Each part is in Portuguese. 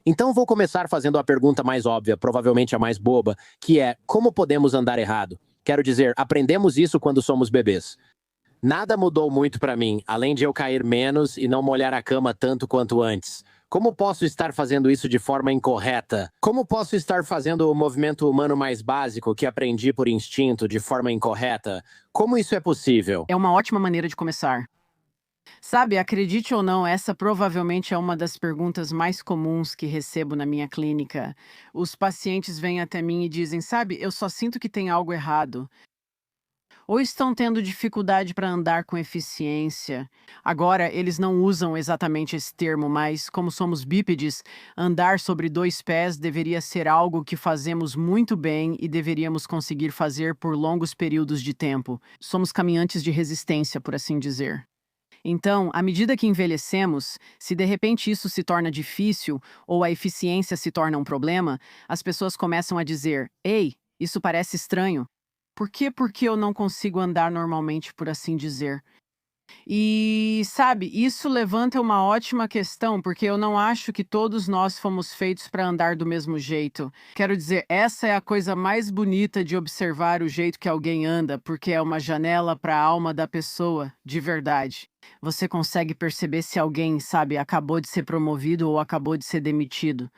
Então vou começar fazendo a pergunta mais óbvia, provavelmente a mais boba, que é: como podemos andar errado? Quero dizer, aprendemos isso quando somos bebês. Nada mudou muito pra mim, além de eu cair menos e não molhar a cama tanto quanto antes. Como posso estar fazendo isso de forma incorreta? Como posso estar fazendo o movimento humano mais básico que aprendi por instinto de forma incorreta? Como isso é possível? É uma ótima maneira de começar. Sabe, acredite ou não, essa provavelmente é uma das perguntas mais comuns que recebo na minha clínica. Os pacientes vêm até mim e dizem: sabe, eu só sinto que tem algo errado. Ou estão tendo dificuldade para andar com eficiência. Agora, eles não usam exatamente esse termo, mas, como somos bípedes, andar sobre dois pés deveria ser algo que fazemos muito bem e deveríamos conseguir fazer por longos períodos de tempo. Somos caminhantes de resistência, por assim dizer. Então, à medida que envelhecemos, se de repente isso se torna difícil ou a eficiência se torna um problema, as pessoas começam a dizer: Ei, isso parece estranho. Por que porque eu não consigo andar normalmente, por assim dizer? E, sabe, isso levanta uma ótima questão, porque eu não acho que todos nós fomos feitos para andar do mesmo jeito. Quero dizer, essa é a coisa mais bonita de observar o jeito que alguém anda, porque é uma janela para a alma da pessoa, de verdade. Você consegue perceber se alguém, sabe, acabou de ser promovido ou acabou de ser demitido.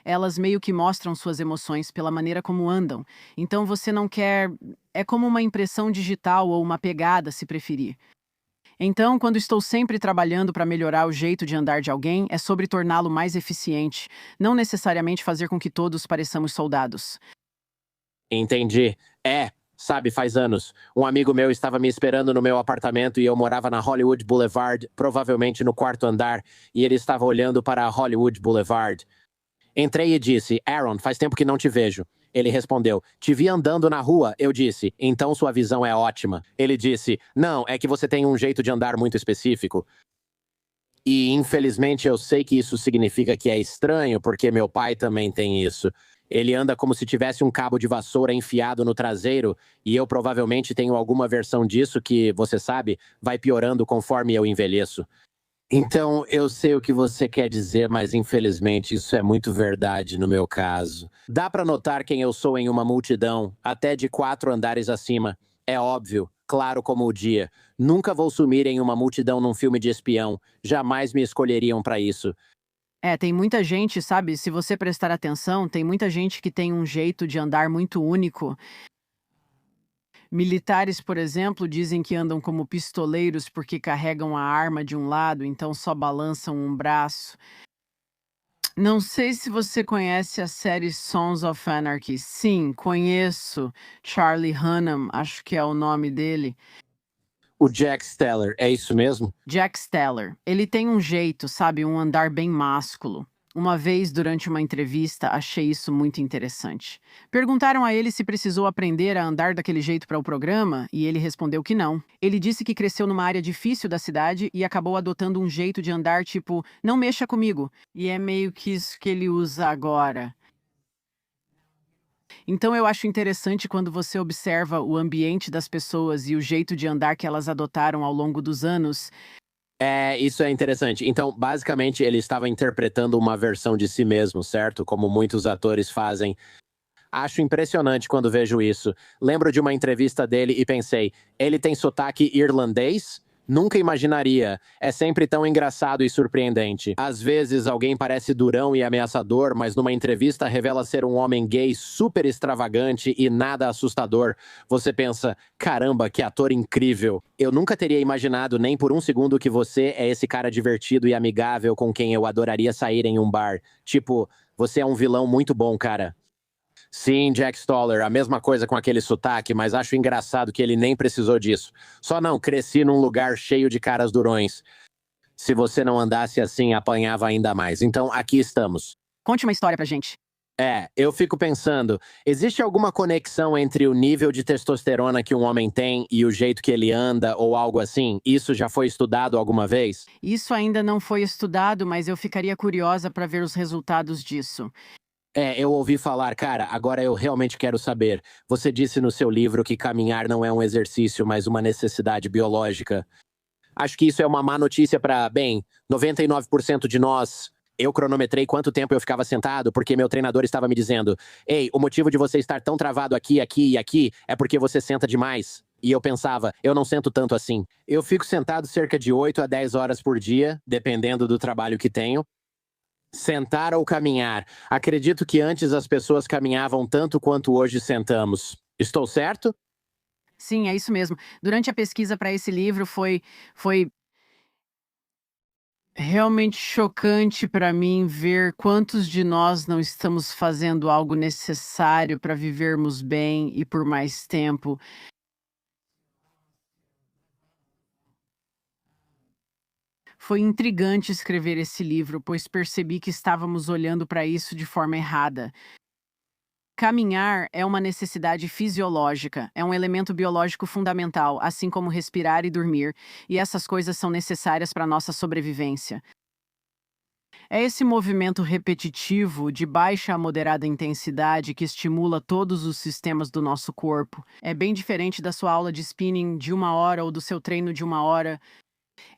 Elas meio que mostram suas emoções pela maneira como andam. Então você não quer. É como uma impressão digital ou uma pegada, se preferir. Então, quando estou sempre trabalhando para melhorar o jeito de andar de alguém, é sobre torná-lo mais eficiente, não necessariamente fazer com que todos pareçamos soldados. Entendi. Sabe, faz anos. Um amigo meu estava me esperando no meu apartamento e eu morava na Hollywood Boulevard, provavelmente no quarto andar, e ele estava olhando para a Hollywood Boulevard. Entrei e disse: Aaron, faz tempo que não te vejo. Ele respondeu: Te vi andando na rua. Eu disse: Então sua visão é ótima. Ele disse: Não, é que você tem um jeito de andar muito específico. E infelizmente eu sei que isso significa que é estranho, porque meu pai também tem isso. Ele anda como se tivesse um cabo de vassoura enfiado no traseiro, e eu provavelmente tenho alguma versão disso que, você sabe, vai piorando conforme eu envelheço. Então, eu sei o que você quer dizer, mas infelizmente isso é muito verdade no meu caso. Dá pra notar quem eu sou em uma multidão, até de 4 andares acima. É óbvio, claro como o dia. Nunca vou sumir em uma multidão num filme de espião. Jamais me escolheriam pra isso. É, tem muita gente, sabe, se você prestar atenção, tem muita gente que tem um jeito de andar muito único. Militares, por exemplo, dizem que andam como pistoleiros porque carregam a arma de um lado, então só balançam um braço. Não sei se você conhece a série Sons of Anarchy. Sim, conheço. Charlie Hunnam, acho que é o nome dele. O Jack Steller, é isso mesmo? Jack Steller. Ele tem um jeito, sabe, um andar bem másculo. Uma vez, durante uma entrevista, achei isso muito interessante. Perguntaram a ele se precisou aprender a andar daquele jeito para o programa, e ele respondeu que não. Ele disse que cresceu numa área difícil da cidade e acabou adotando um jeito de andar tipo, não mexa comigo. E é meio que isso que ele usa agora. Então eu acho interessante quando você observa o ambiente das pessoas e o jeito de andar que elas adotaram ao longo dos anos. Isso é interessante. Então, basicamente, ele estava interpretando uma versão de si mesmo, certo? Como muitos atores fazem. Acho impressionante quando vejo isso. Lembro de uma entrevista dele e pensei: ele tem sotaque irlandês? Nunca imaginaria. É sempre tão engraçado e surpreendente. Às vezes alguém parece durão e ameaçador, mas numa entrevista revela ser um homem gay super extravagante e nada assustador. Você pensa: caramba, que ator incrível. Eu nunca teria imaginado nem por um segundo que você é esse cara divertido e amigável com quem eu adoraria sair em um bar. Tipo, você é um vilão muito bom, cara. Sim, Jack Stoller, a mesma coisa com aquele sotaque, mas acho engraçado que ele nem precisou disso. Só não, cresci num lugar cheio de caras durões. Se você não andasse assim, apanhava ainda mais. Então, aqui estamos. Conte uma história pra gente. Eu fico pensando, existe alguma conexão entre o nível de testosterona que um homem tem e o jeito que ele anda ou algo assim? Isso já foi estudado alguma vez? Isso ainda não foi estudado, mas eu ficaria curiosa para ver os resultados disso. Eu ouvi falar, cara, agora eu realmente quero saber. Você disse no seu livro que caminhar não é um exercício, mas uma necessidade biológica. Acho que isso é uma má notícia para, bem, 99% de nós. Eu cronometrei quanto tempo eu ficava sentado, porque meu treinador estava me dizendo: Ei, o motivo de você estar tão travado aqui, aqui e aqui é porque você senta demais. E eu pensava, eu não sento tanto assim. Eu fico sentado cerca de 8 a 10 horas por dia, dependendo do trabalho que tenho. Sentar ou caminhar. Acredito que antes as pessoas caminhavam tanto quanto hoje sentamos. Estou certo? Sim, é isso mesmo. Durante a pesquisa para esse livro foi realmente chocante para mim ver quantos de nós não estamos fazendo algo necessário para vivermos bem e por mais tempo. Foi intrigante escrever esse livro, pois percebi que estávamos olhando para isso de forma errada. Caminhar é uma necessidade fisiológica, é um elemento biológico fundamental, assim como respirar e dormir, e essas coisas são necessárias para a nossa sobrevivência. É esse movimento repetitivo, de baixa a moderada intensidade, que estimula todos os sistemas do nosso corpo. É bem diferente da sua aula de spinning de 1 hora ou do seu treino de 1 hora.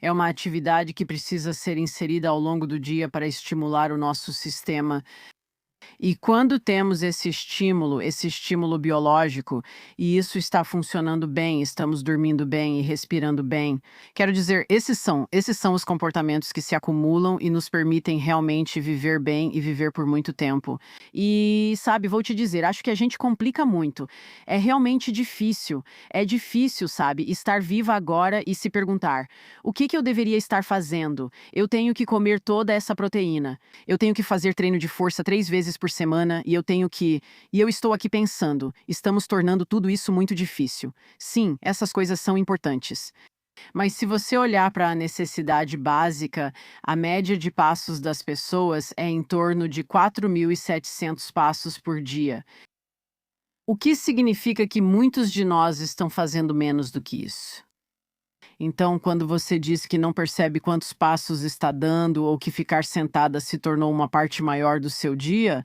É uma atividade que precisa ser inserida ao longo do dia para estimular o nosso sistema. E quando temos esse estímulo biológico, e isso está funcionando bem, estamos dormindo bem e respirando bem, quero dizer, esses são os comportamentos que se acumulam e nos permitem realmente viver bem e viver por muito tempo. E, sabe, vou te dizer, acho que a gente complica muito. É realmente difícil. É difícil, sabe, estar viva agora e se perguntar: o que que eu deveria estar fazendo? Eu tenho que comer toda essa proteína. Eu tenho que fazer treino de força 3 vezes por semana e eu tenho que. E eu estou aqui pensando, estamos tornando tudo isso muito difícil. Sim, essas coisas são importantes. Mas se você olhar para a necessidade básica, a média de passos das pessoas é em torno de 4.700 passos por dia. O que significa que muitos de nós estão fazendo menos do que isso? Então, quando você diz que não percebe quantos passos está dando ou que ficar sentada se tornou uma parte maior do seu dia,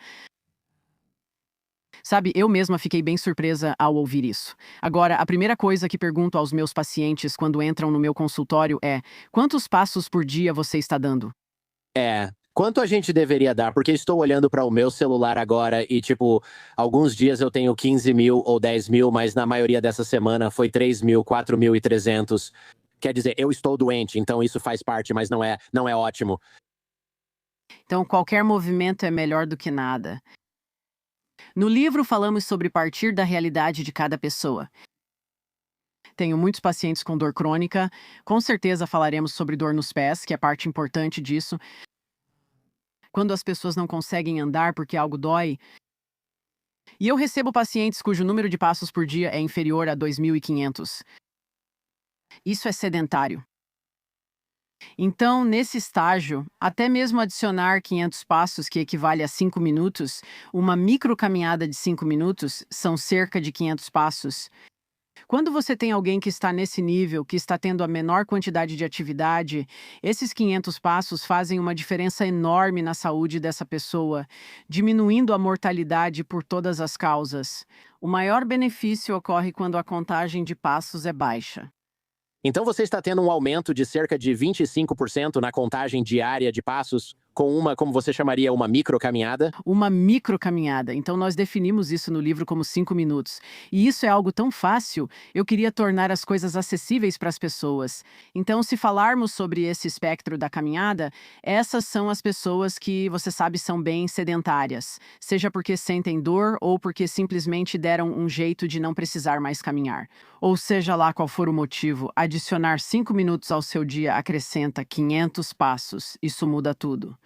sabe, eu mesma fiquei bem surpresa ao ouvir isso. Agora, a primeira coisa que pergunto aos meus pacientes quando entram no meu consultório é: quantos passos por dia você está dando? É. Quanto a gente deveria dar? Porque estou olhando para o meu celular agora e, tipo, alguns dias eu tenho 15 mil ou 10 mil, mas na maioria dessa semana foi 3 mil, 4.300. Quer dizer, eu estou doente, então isso faz parte, mas não é ótimo. Então, qualquer movimento é melhor do que nada. No livro, falamos sobre partir da realidade de cada pessoa. Tenho muitos pacientes com dor crônica. Com certeza falaremos sobre dor nos pés, que é parte importante disso. Quando as pessoas não conseguem andar porque algo dói. E eu recebo pacientes cujo número de passos por dia é inferior a 2.500. Isso é sedentário. Então, nesse estágio, até mesmo adicionar 500 passos, que equivale a 5 minutos, uma microcaminhada de 5 minutos, são cerca de 500 passos. Quando você tem alguém que está nesse nível, que está tendo a menor quantidade de atividade, esses 500 passos fazem uma diferença enorme na saúde dessa pessoa, diminuindo a mortalidade por todas as causas. O maior benefício ocorre quando a contagem de passos é baixa. Então você está tendo um aumento de cerca de 25% na contagem diária de passos com uma, como você chamaria, uma microcaminhada? Uma microcaminhada. Então, nós definimos isso no livro como 5 minutos. E isso é algo tão fácil, eu queria tornar as coisas acessíveis para as pessoas. Então, se falarmos sobre esse espectro da caminhada, essas são as pessoas que, você sabe, são bem sedentárias. Seja porque sentem dor ou porque simplesmente deram um jeito de não precisar mais caminhar. Ou seja lá qual for o motivo, adicionar 5 minutos ao seu dia acrescenta 500 passos. Isso muda tudo.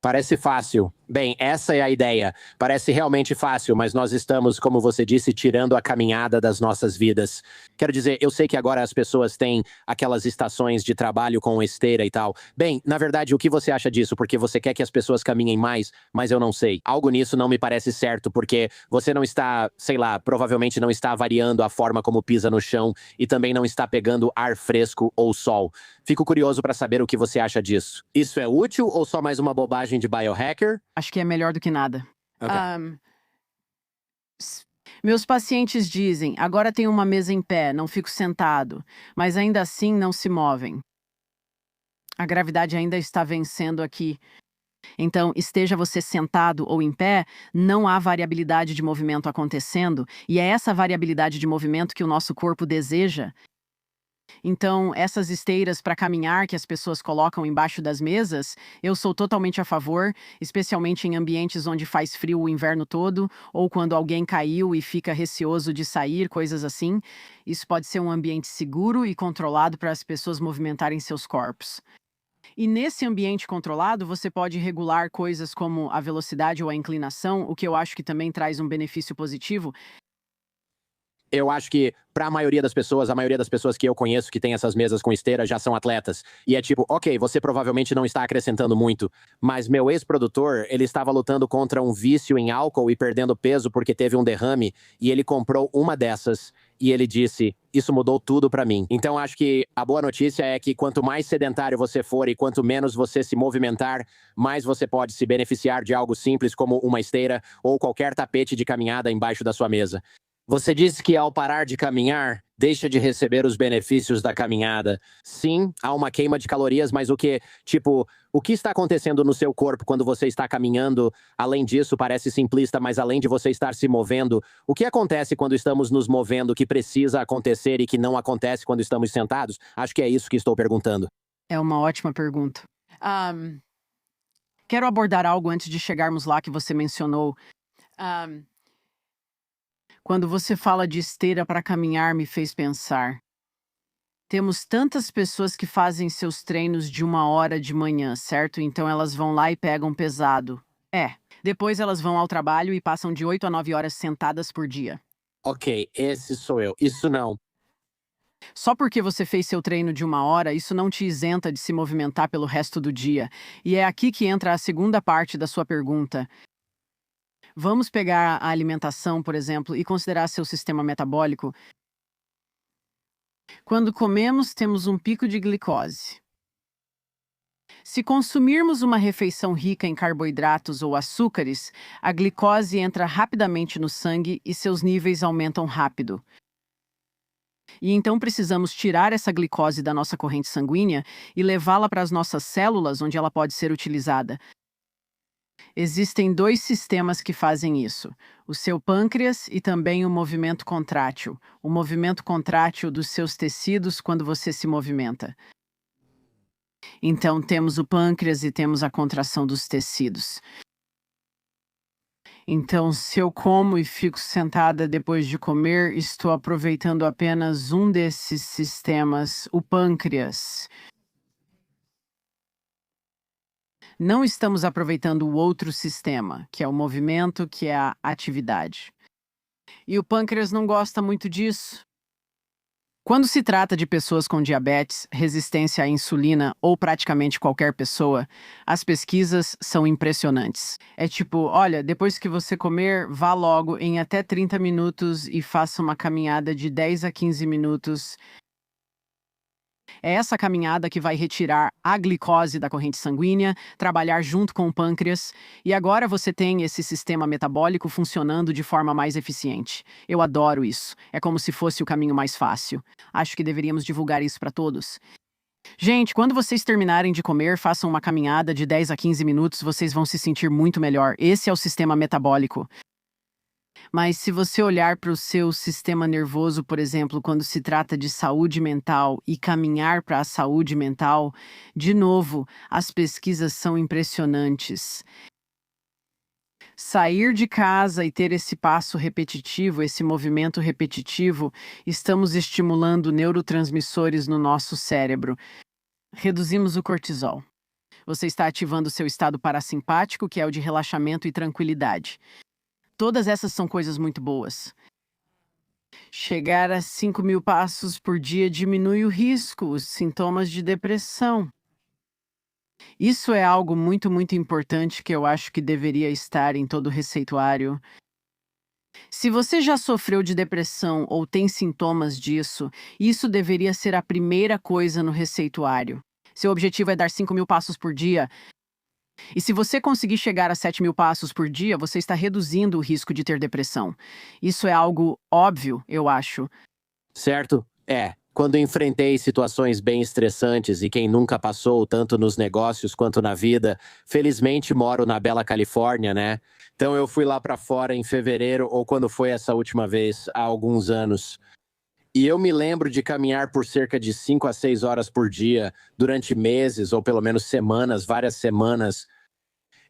Parece fácil. Bem, essa é a ideia. Parece realmente fácil, mas nós estamos, como você disse, tirando a caminhada das nossas vidas. Quero dizer, eu sei que agora as pessoas têm aquelas estações de trabalho com esteira e tal. Bem, na verdade, o que você acha disso? Porque você quer que as pessoas caminhem mais, mas eu não sei. Algo nisso não me parece certo, porque você não está, sei lá, provavelmente não está variando a forma como pisa no chão e também não está pegando ar fresco ou sol. Fico curioso para saber o que você acha disso. Isso é útil ou só mais uma bobagem de biohacker? Acho que é melhor do que nada. Ok. Ahn, s- Meus pacientes dizem: agora tenho uma mesa em pé, não fico sentado, mas ainda assim não se movem. A gravidade ainda está vencendo aqui. Então, esteja você sentado ou em pé, não há variabilidade de movimento acontecendo, e é essa variabilidade de movimento que o nosso corpo deseja. Então, essas esteiras para caminhar que as pessoas colocam embaixo das mesas, eu sou totalmente a favor, especialmente em ambientes onde faz frio o inverno todo, ou quando alguém caiu e fica receoso de sair, coisas assim. Isso pode ser um ambiente seguro e controlado para as pessoas movimentarem seus corpos. E nesse ambiente controlado, você pode regular coisas como a velocidade ou a inclinação, o que eu acho que também traz um benefício positivo. Eu acho que, pra maioria das pessoas, a maioria das pessoas que eu conheço que tem essas mesas com esteira já são atletas. E é tipo, ok, você provavelmente não está acrescentando muito, mas meu ex-produtor, ele estava lutando contra um vício em álcool e perdendo peso porque teve um derrame, e ele comprou uma dessas, e ele disse, isso mudou tudo pra mim. Então acho que a boa notícia é que quanto mais sedentário você for e quanto menos você se movimentar, mais você pode se beneficiar de algo simples como uma esteira ou qualquer tapete de caminhada embaixo da sua mesa. Você disse que ao parar de caminhar, deixa de receber os benefícios da caminhada. Sim, há uma queima de calorias, mas o que está acontecendo no seu corpo quando você está caminhando? Além disso, parece simplista, mas além de você estar se movendo, o que acontece quando estamos nos movendo que precisa acontecer e que não acontece quando estamos sentados? Acho que é isso que estou perguntando. É uma ótima pergunta. Ahm, Quero abordar algo antes de chegarmos lá que você mencionou. Ahm, Quando você fala de esteira para caminhar, me fez pensar. Temos tantas pessoas que fazem seus treinos de 1 hora de manhã, certo? Então elas vão lá e pegam pesado. É. Depois elas vão ao trabalho e passam de 8 a 9 horas sentadas por dia. Ok, esse sou eu. Isso não. Só porque você fez seu treino de 1 hora, isso não te isenta de se movimentar pelo resto do dia. E é aqui que entra a segunda parte da sua pergunta. Vamos pegar a alimentação, por exemplo, e considerar seu sistema metabólico. Quando comemos, temos um pico de glicose. Se consumirmos uma refeição rica em carboidratos ou açúcares, a glicose entra rapidamente no sangue e seus níveis aumentam rápido. E então precisamos tirar essa glicose da nossa corrente sanguínea e levá-la para as nossas células, onde ela pode ser utilizada. Existem 2 sistemas que fazem isso: o seu pâncreas e também o movimento contrátil dos seus tecidos quando você se movimenta. Então, temos o pâncreas e temos a contração dos tecidos. Então, se eu como e fico sentada depois de comer, estou aproveitando apenas um desses sistemas, o pâncreas. Não estamos aproveitando o outro sistema, que é o movimento, que é a atividade. E o pâncreas não gosta muito disso. Quando se trata de pessoas com diabetes, resistência à insulina ou praticamente qualquer pessoa, as pesquisas são impressionantes. É tipo, olha, depois que você comer, vá logo em até 30 minutos e faça uma caminhada de 10 a 15 minutos. É essa caminhada que vai retirar a glicose da corrente sanguínea, trabalhar junto com o pâncreas, e agora você tem esse sistema metabólico funcionando de forma mais eficiente. Eu adoro isso. É como se fosse o caminho mais fácil. Acho que deveríamos divulgar isso para todos. Gente, quando vocês terminarem de comer, façam uma caminhada de 10 a 15 minutos, vocês vão se sentir muito melhor. Esse é o sistema metabólico. Mas se você olhar para o seu sistema nervoso, por exemplo, quando se trata de saúde mental e caminhar para a saúde mental, de novo, as pesquisas são impressionantes. Sair de casa e ter esse passo repetitivo, esse movimento repetitivo, estamos estimulando neurotransmissores no nosso cérebro. Reduzimos o cortisol. Você está ativando seu estado parasimpático, que é o de relaxamento e tranquilidade. Todas essas são coisas muito boas. Chegar a 5.000 passos por dia diminui o risco, os sintomas de depressão. Isso é algo muito, muito importante que eu acho que deveria estar em todo o receituário. Se você já sofreu de depressão ou tem sintomas disso, isso deveria ser a primeira coisa no receituário. Seu objetivo é dar 5.000 passos por dia. E se você conseguir chegar a 7.000 passos por dia, você está reduzindo o risco de ter depressão. Isso é algo óbvio, eu acho. Certo? É. Quando enfrentei situações bem estressantes e quem nunca passou, tanto nos negócios quanto na vida, felizmente moro na bela Califórnia, né? Então eu fui lá para fora em fevereiro, ou quando foi essa última vez, há alguns anos. E eu me lembro de caminhar por cerca de 5 a 6 horas por dia, durante meses, ou pelo menos semanas, várias semanas.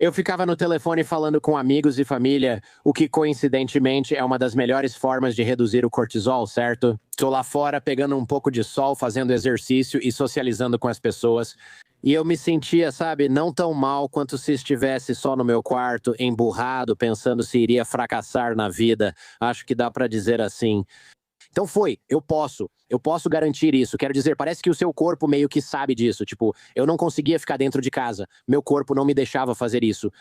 Eu ficava no telefone falando com amigos e família, o que coincidentemente é uma das melhores formas de reduzir o cortisol, certo? Tô lá fora pegando um pouco de sol, fazendo exercício e socializando com as pessoas. E eu me sentia, sabe, não tão mal quanto se estivesse só no meu quarto, emburrado, pensando se iria fracassar na vida. Acho que dá pra dizer assim. Então eu posso garantir isso. Quero dizer, parece que o seu corpo meio que sabe disso. Tipo, eu não conseguia ficar dentro de casa. Meu corpo não me deixava fazer isso.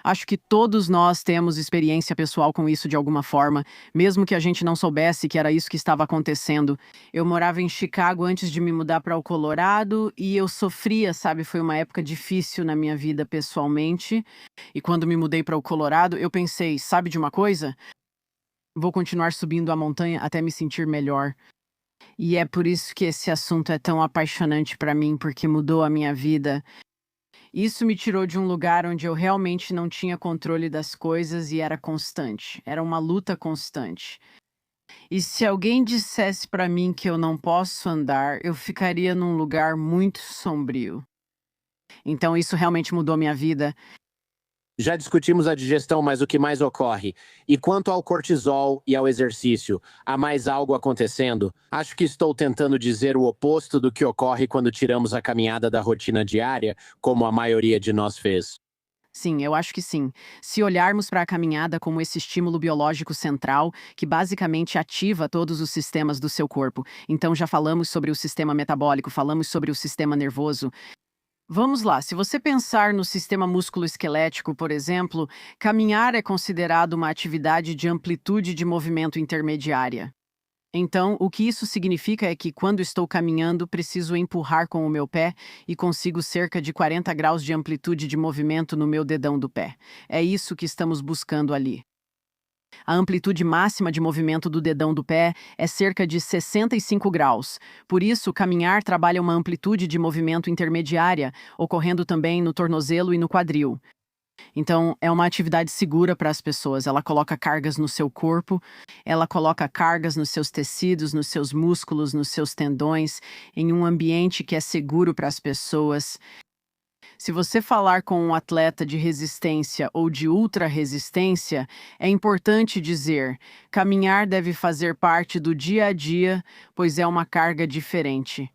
Acho que todos nós temos experiência pessoal com isso de alguma forma, mesmo que a gente não soubesse que era isso que estava acontecendo. Eu morava em Chicago antes de me mudar para o Colorado e eu sofria, sabe? Foi uma época difícil na minha vida pessoalmente. E quando me mudei para o Colorado, eu pensei, sabe de uma coisa? Vou continuar subindo a montanha até me sentir melhor. E é por isso que esse assunto é tão apaixonante para mim, porque mudou a minha vida. Isso me tirou de um lugar onde eu realmente não tinha controle das coisas e era constante. Era uma luta constante. E se alguém dissesse para mim que eu não posso andar, eu ficaria num lugar muito sombrio. Então isso realmente mudou minha vida. Já discutimos a digestão, mas o que mais ocorre? E quanto ao cortisol e ao exercício, há mais algo acontecendo? Acho que estou tentando dizer o oposto do que ocorre quando tiramos a caminhada da rotina diária, como a maioria de nós fez. Sim, eu acho que sim. Se olharmos para a caminhada como esse estímulo biológico central, que basicamente ativa todos os sistemas do seu corpo. Então já falamos sobre o sistema metabólico, falamos sobre o sistema nervoso. Vamos lá, se você pensar no sistema músculo-esquelético, por exemplo, caminhar é considerado uma atividade de amplitude de movimento intermediária. Então, o que isso significa é que quando estou caminhando, preciso empurrar com o meu pé e consigo cerca de 40 graus de amplitude de movimento no meu dedão do pé. É isso que estamos buscando ali. A amplitude máxima de movimento do dedão do pé é cerca de 65 graus. Por isso, caminhar trabalha uma amplitude de movimento intermediária, ocorrendo também no tornozelo e no quadril. Então, é uma atividade segura para as pessoas. Ela coloca cargas no seu corpo, ela coloca cargas nos seus tecidos, nos seus músculos, nos seus tendões, em um ambiente que é seguro para as pessoas. Se você falar com um atleta de resistência ou de ultra-resistência, é importante dizer: caminhar deve fazer parte do dia a dia, pois é uma carga diferente.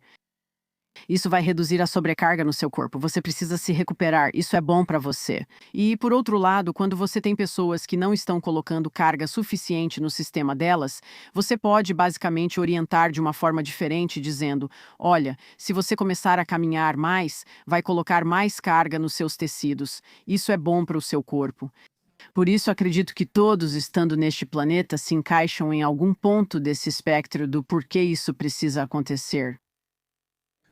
Isso vai reduzir a sobrecarga no seu corpo. Você precisa se recuperar. Isso é bom para você. E, por outro lado, quando você tem pessoas que não estão colocando carga suficiente no sistema delas, você pode basicamente orientar de uma forma diferente, dizendo: olha, se você começar a caminhar mais, vai colocar mais carga nos seus tecidos. Isso é bom para o seu corpo. Por isso, acredito que todos, estando neste planeta, se encaixam em algum ponto desse espectro do porquê isso precisa acontecer.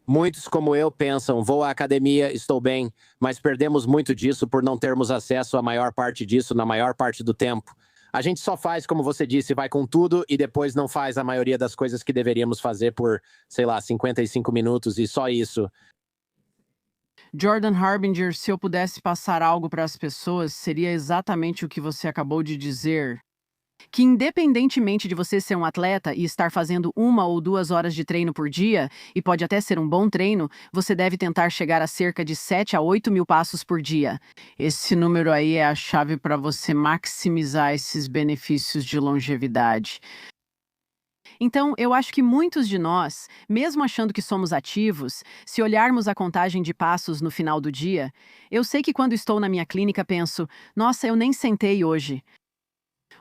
Muitos, como eu, pensam: vou à academia, estou bem, mas perdemos muito disso por não termos acesso à maior parte disso na maior parte do tempo. A gente só faz, como você disse, vai com tudo e depois não faz a maioria das coisas que deveríamos fazer por, sei lá, 55 minutos e só isso. Jordan Harbinger, se eu pudesse passar algo para as pessoas, seria exatamente o que você acabou de dizer. Que independentemente de você ser um atleta e estar fazendo 1 ou 2 horas de treino por dia, e pode até ser um bom treino, você deve tentar chegar a cerca de 7 a 8 mil passos por dia. Esse número aí é a chave para você maximizar esses benefícios de longevidade. Então, eu acho que muitos de nós, mesmo achando que somos ativos, se olharmos a contagem de passos no final do dia, eu sei que quando estou na minha clínica penso, nossa, eu nem sentei hoje.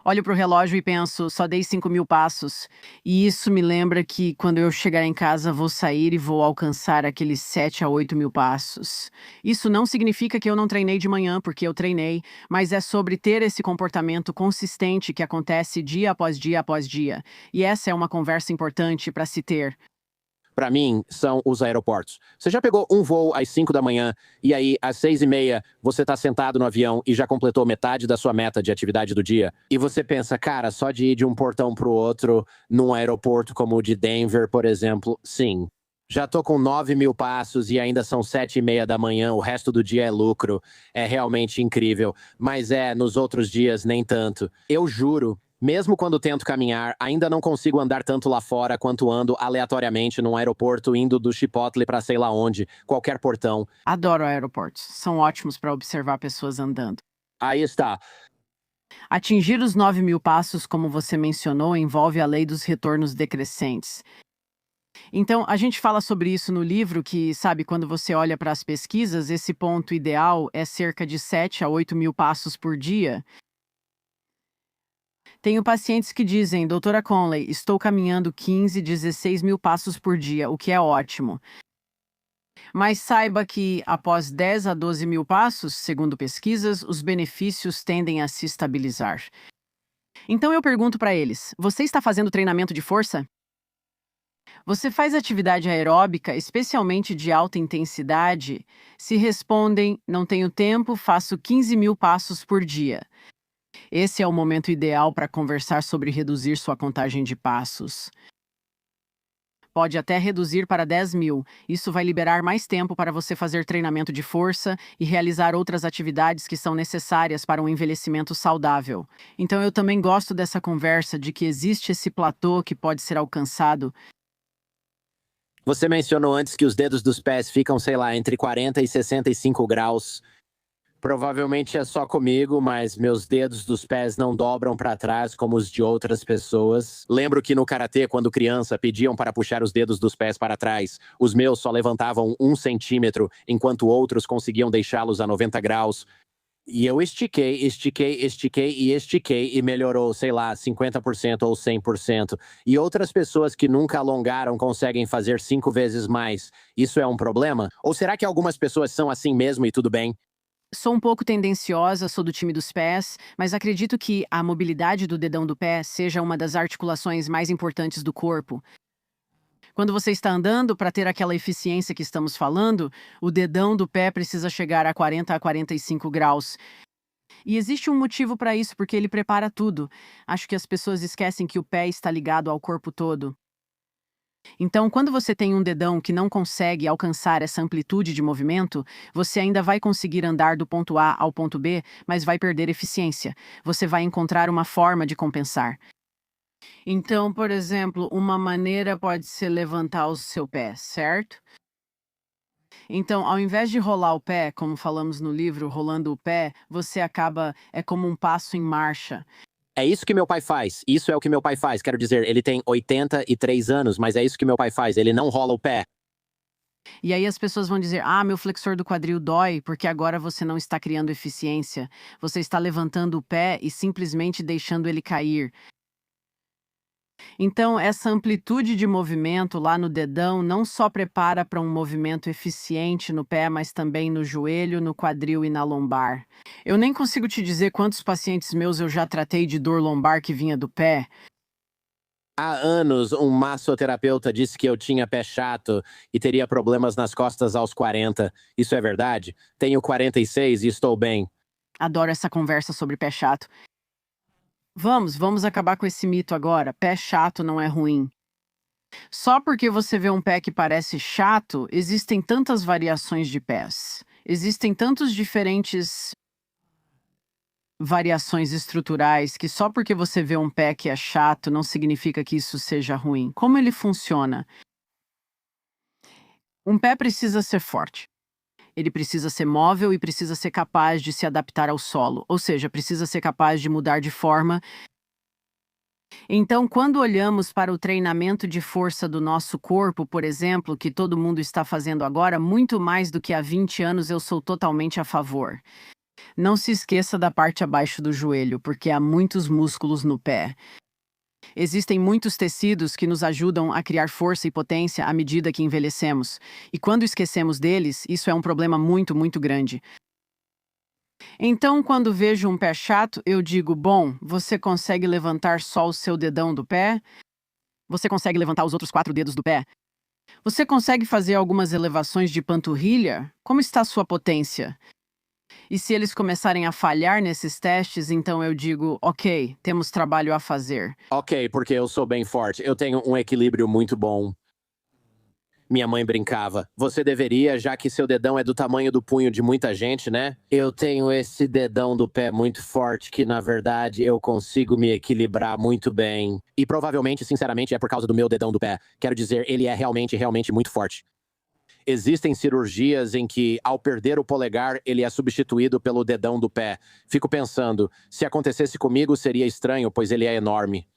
Olho para o relógio e penso, só dei 5 mil passos. E isso me lembra que quando eu chegar em casa vou sair e vou alcançar aqueles 7 a 8 mil passos. Isso não significa que eu não treinei de manhã, porque eu treinei, mas é sobre ter esse comportamento consistente que acontece dia após dia após dia. E essa é uma conversa importante para se ter. Pra mim, são os aeroportos. Você já pegou um voo às 5 da manhã e aí, às 6:30, você tá sentado no avião e já completou metade da sua meta de atividade do dia? E você pensa, cara, só de ir de um portão pro outro, num aeroporto como o de Denver, por exemplo, sim. Já tô com 9.000 passos e ainda são 7:30 da manhã, o resto do dia é lucro. É realmente incrível. Mas nos outros dias, nem tanto. Eu juro. Mesmo quando tento caminhar, ainda não consigo andar tanto lá fora quanto ando aleatoriamente num aeroporto indo do Chipotle pra sei lá onde, qualquer portão. Adoro aeroportos. São ótimos para observar pessoas andando. Aí está. Atingir os 9.000 passos, como você mencionou, envolve a lei dos retornos decrescentes. Então, a gente fala sobre isso no livro que, sabe, quando você olha para as pesquisas, esse ponto ideal é cerca de 7 a 8.000 passos por dia. Tenho pacientes que dizem, doutora Conley, estou caminhando 15, 16.000 passos por dia, o que é ótimo. Mas saiba que, após 10 a 12.000 passos, segundo pesquisas, os benefícios tendem a se estabilizar. Então eu pergunto para eles, você está fazendo treinamento de força? Você faz atividade aeróbica, especialmente de alta intensidade? Se respondem, não tenho tempo, faço 15.000 passos por dia. Esse é o momento ideal para conversar sobre reduzir sua contagem de passos. Pode até reduzir para 10.000. Isso vai liberar mais tempo para você fazer treinamento de força e realizar outras atividades que são necessárias para um envelhecimento saudável. Então eu também gosto dessa conversa de que existe esse platô que pode ser alcançado. Você mencionou antes que os dedos dos pés ficam, sei lá, entre 40 e 65 graus. Provavelmente é só comigo, mas meus dedos dos pés não dobram para trás como os de outras pessoas. Lembro que no karatê, quando criança, pediam para puxar os dedos dos pés para trás. Os meus só levantavam 1 centímetro, enquanto outros conseguiam deixá-los a 90 graus. E eu estiquei e melhorou, sei lá, 50% ou 100%. E outras pessoas que nunca alongaram conseguem fazer 5 vezes mais. Isso é um problema? Ou será que algumas pessoas são assim mesmo e tudo bem? Sou um pouco tendenciosa, sou do time dos pés, mas acredito que a mobilidade do dedão do pé seja uma das articulações mais importantes do corpo. Quando você está andando, para ter aquela eficiência que estamos falando, o dedão do pé precisa chegar a 40 a 45 graus. E existe um motivo para isso, porque ele prepara tudo. Acho que as pessoas esquecem que o pé está ligado ao corpo todo. Então, quando você tem um dedão que não consegue alcançar essa amplitude de movimento, você ainda vai conseguir andar do ponto A ao ponto B, mas vai perder eficiência. Você vai encontrar uma forma de compensar. Então, por exemplo, uma maneira pode ser levantar o seu pé, certo? Então, ao invés de rolar o pé, como falamos no livro, rolando o pé, você acaba, é como um passo em marcha. É isso que meu pai faz. Isso é o que meu pai faz. Quero dizer, ele tem 83 anos, mas é isso que meu pai faz. Ele não rola o pé. E aí as pessoas vão dizer: ah, meu flexor do quadril dói, porque agora você não está criando eficiência. Você está levantando o pé e simplesmente deixando ele cair. Então, essa amplitude de movimento lá no dedão não só prepara para um movimento eficiente no pé, mas também no joelho, no quadril e na lombar. Eu nem consigo te dizer quantos pacientes meus eu já tratei de dor lombar que vinha do pé. Há anos, um massoterapeuta disse que eu tinha pé chato e teria problemas nas costas aos 40. Isso é verdade? Tenho 46 e estou bem. Adoro essa conversa sobre pé chato. Vamos acabar com esse mito agora. Pé chato não é ruim. Só porque você vê um pé que parece chato, existem tantas variações de pés. Existem tantos diferentes variações estruturais que só porque você vê um pé que é chato não significa que isso seja ruim. Como ele funciona? Um pé precisa ser forte. Ele precisa ser móvel e precisa ser capaz de se adaptar ao solo, ou seja, precisa ser capaz de mudar de forma. Então, quando olhamos para o treinamento de força do nosso corpo, por exemplo, que todo mundo está fazendo agora, muito mais do que há 20 anos, eu sou totalmente a favor. Não se esqueça da parte abaixo do joelho, porque há muitos músculos no pé. Existem muitos tecidos que nos ajudam a criar força e potência à medida que envelhecemos. E quando esquecemos deles, isso é um problema muito, muito grande. Então, quando vejo um pé chato, eu digo: bom, você consegue levantar só o seu dedão do pé? Você consegue levantar os outros 4 dedos do pé? Você consegue fazer algumas elevações de panturrilha? Como está a sua potência? E se eles começarem a falhar nesses testes, então eu digo, ok, temos trabalho a fazer. Ok, porque eu sou bem forte. Eu tenho um equilíbrio muito bom. Minha mãe brincava. Você deveria, já que seu dedão é do tamanho do punho de muita gente, né? Eu tenho esse dedão do pé muito forte que, na verdade, eu consigo me equilibrar muito bem. E provavelmente, sinceramente, é por causa do meu dedão do pé. Quero dizer, ele é realmente, realmente muito forte. Existem cirurgias em que, ao perder o polegar, ele é substituído pelo dedão do pé. Fico pensando, se acontecesse comigo seria estranho, pois ele é enorme.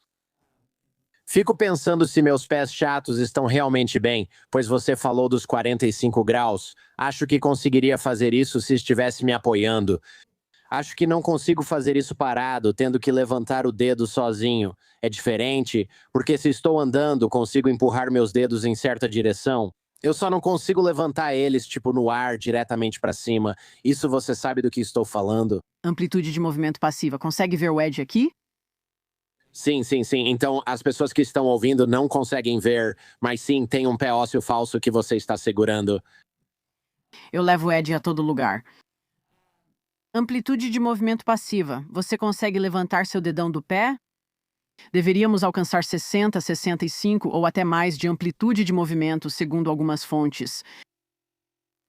Fico pensando se meus pés chatos estão realmente bem, pois você falou dos 45 graus. Acho que conseguiria fazer isso se estivesse me apoiando. Acho que não consigo fazer isso parado, tendo que levantar o dedo sozinho. É diferente, porque se estou andando, consigo empurrar meus dedos em certa direção. Eu só não consigo levantar eles, tipo, no ar, diretamente para cima. Isso você sabe do que estou falando? Amplitude de movimento passiva. Consegue ver o edge aqui? Sim, sim, sim. Então, as pessoas que estão ouvindo não conseguem ver, mas sim, tem um pé ósseo falso que você está segurando. Eu levo o edge a todo lugar. Amplitude de movimento passiva. Você consegue levantar seu dedão do pé? Deveríamos alcançar 60, 65 ou até mais de amplitude de movimento, segundo algumas fontes.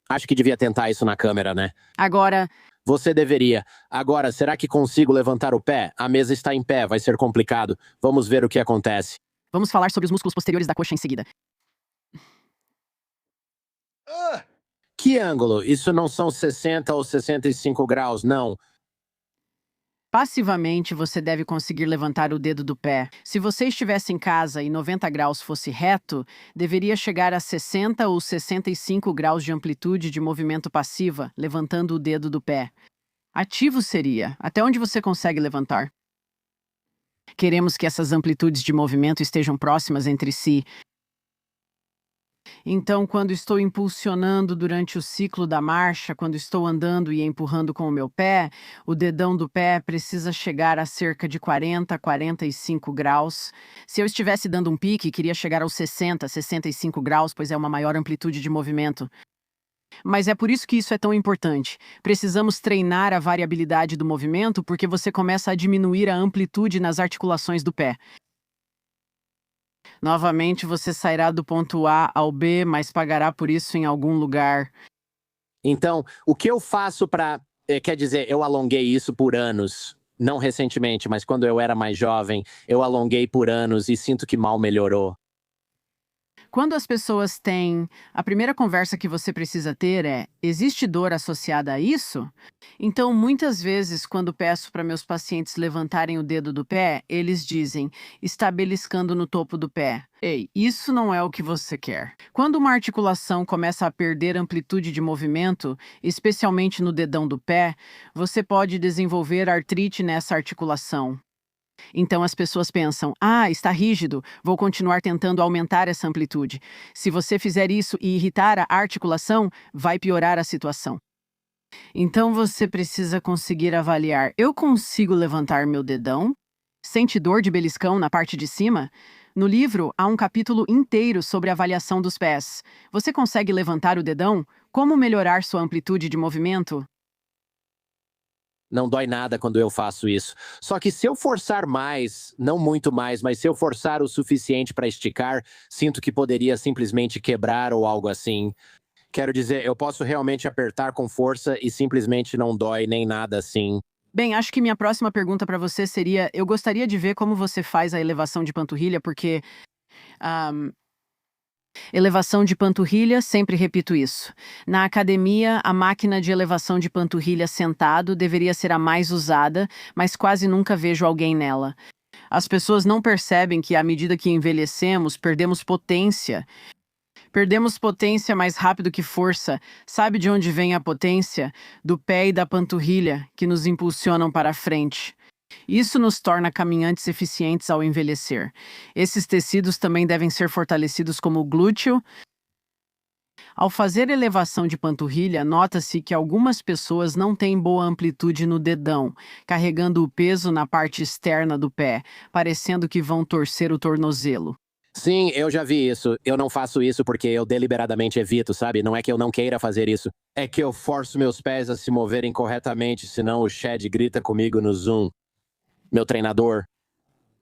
Acho que devia tentar isso na câmera, né? Agora, Você deveria. Agora, será que consigo levantar o pé? A mesa está em pé, vai ser complicado. Vamos ver o que acontece. vamos falar sobre os músculos posteriores da coxa em seguida. Que ângulo? Isso não são 60 ou 65 graus, não. Passivamente, você deve conseguir levantar o dedo do pé. Se você estivesse em casa e 90 graus fosse reto, deveria chegar a 60 ou 65 graus de amplitude de movimento passiva, levantando o dedo do pé. Ativo seria, até onde você consegue levantar. Queremos que essas amplitudes de movimento estejam próximas entre si. Então, quando estou impulsionando durante o ciclo da marcha, quando estou andando e empurrando com o meu pé, o dedão do pé precisa chegar a cerca de 40, 45 graus. Se eu estivesse dando um pique, queria chegar aos 60, 65 graus, pois é uma maior amplitude de movimento. Mas é por isso que isso é tão importante. Precisamos treinar a variabilidade do movimento porque você começa a diminuir a amplitude nas articulações do pé. Novamente, você sairá do ponto A ao B, mas pagará por isso em algum lugar. Então, o que eu faço para. Quer dizer, eu alonguei isso por anos. Não recentemente, mas quando eu era mais jovem, eu alonguei por anos e sinto que mal melhorou. Quando as pessoas têm, a primeira conversa que você precisa ter é: existe dor associada a isso? Então, muitas vezes, quando peço para meus pacientes levantarem o dedo do pé, eles dizem: está beliscando no topo do pé. Ei, isso não é o que você quer. Quando uma articulação começa a perder amplitude de movimento, especialmente no dedão do pé, você pode desenvolver artrite nessa articulação. Então as pessoas pensam: ah, está rígido, vou continuar tentando aumentar essa amplitude. Se você fizer isso e irritar a articulação, vai piorar a situação. Então você precisa conseguir avaliar: eu consigo levantar meu dedão? Sente dor de beliscão na parte de cima? No livro, há um capítulo inteiro sobre avaliação dos pés. Você consegue levantar o dedão? Como melhorar sua amplitude de movimento? Não dói nada quando eu faço isso. Só que se eu forçar mais, não muito mais, mas se eu forçar o suficiente para esticar, sinto que poderia simplesmente quebrar ou algo assim. Quero dizer, eu posso realmente apertar com força e simplesmente não dói nem nada assim. Bem, acho que minha próxima pergunta para você seria: eu gostaria de ver como você faz a elevação de panturrilha, porque ah, elevação de panturrilha, sempre repito isso. Na academia, a máquina de elevação de panturrilha sentado deveria ser a mais usada, mas quase nunca vejo alguém nela. As pessoas não percebem que, à medida que envelhecemos, perdemos potência. Perdemos potência mais rápido que força. Sabe de onde vem a potência? Do pé e da panturrilha, que nos impulsionam para a frente. Isso nos torna caminhantes eficientes ao envelhecer. Esses tecidos também devem ser fortalecidos como o glúteo. Ao fazer elevação de panturrilha, nota-se que algumas pessoas não têm boa amplitude no dedão, carregando o peso na parte externa do pé, parecendo que vão torcer o tornozelo. Sim, eu já vi isso. Eu não faço isso porque eu deliberadamente evito, sabe? Não é que eu não queira fazer isso. É que eu forço meus pés a se moverem corretamente, senão o Chad grita comigo no Zoom, meu treinador.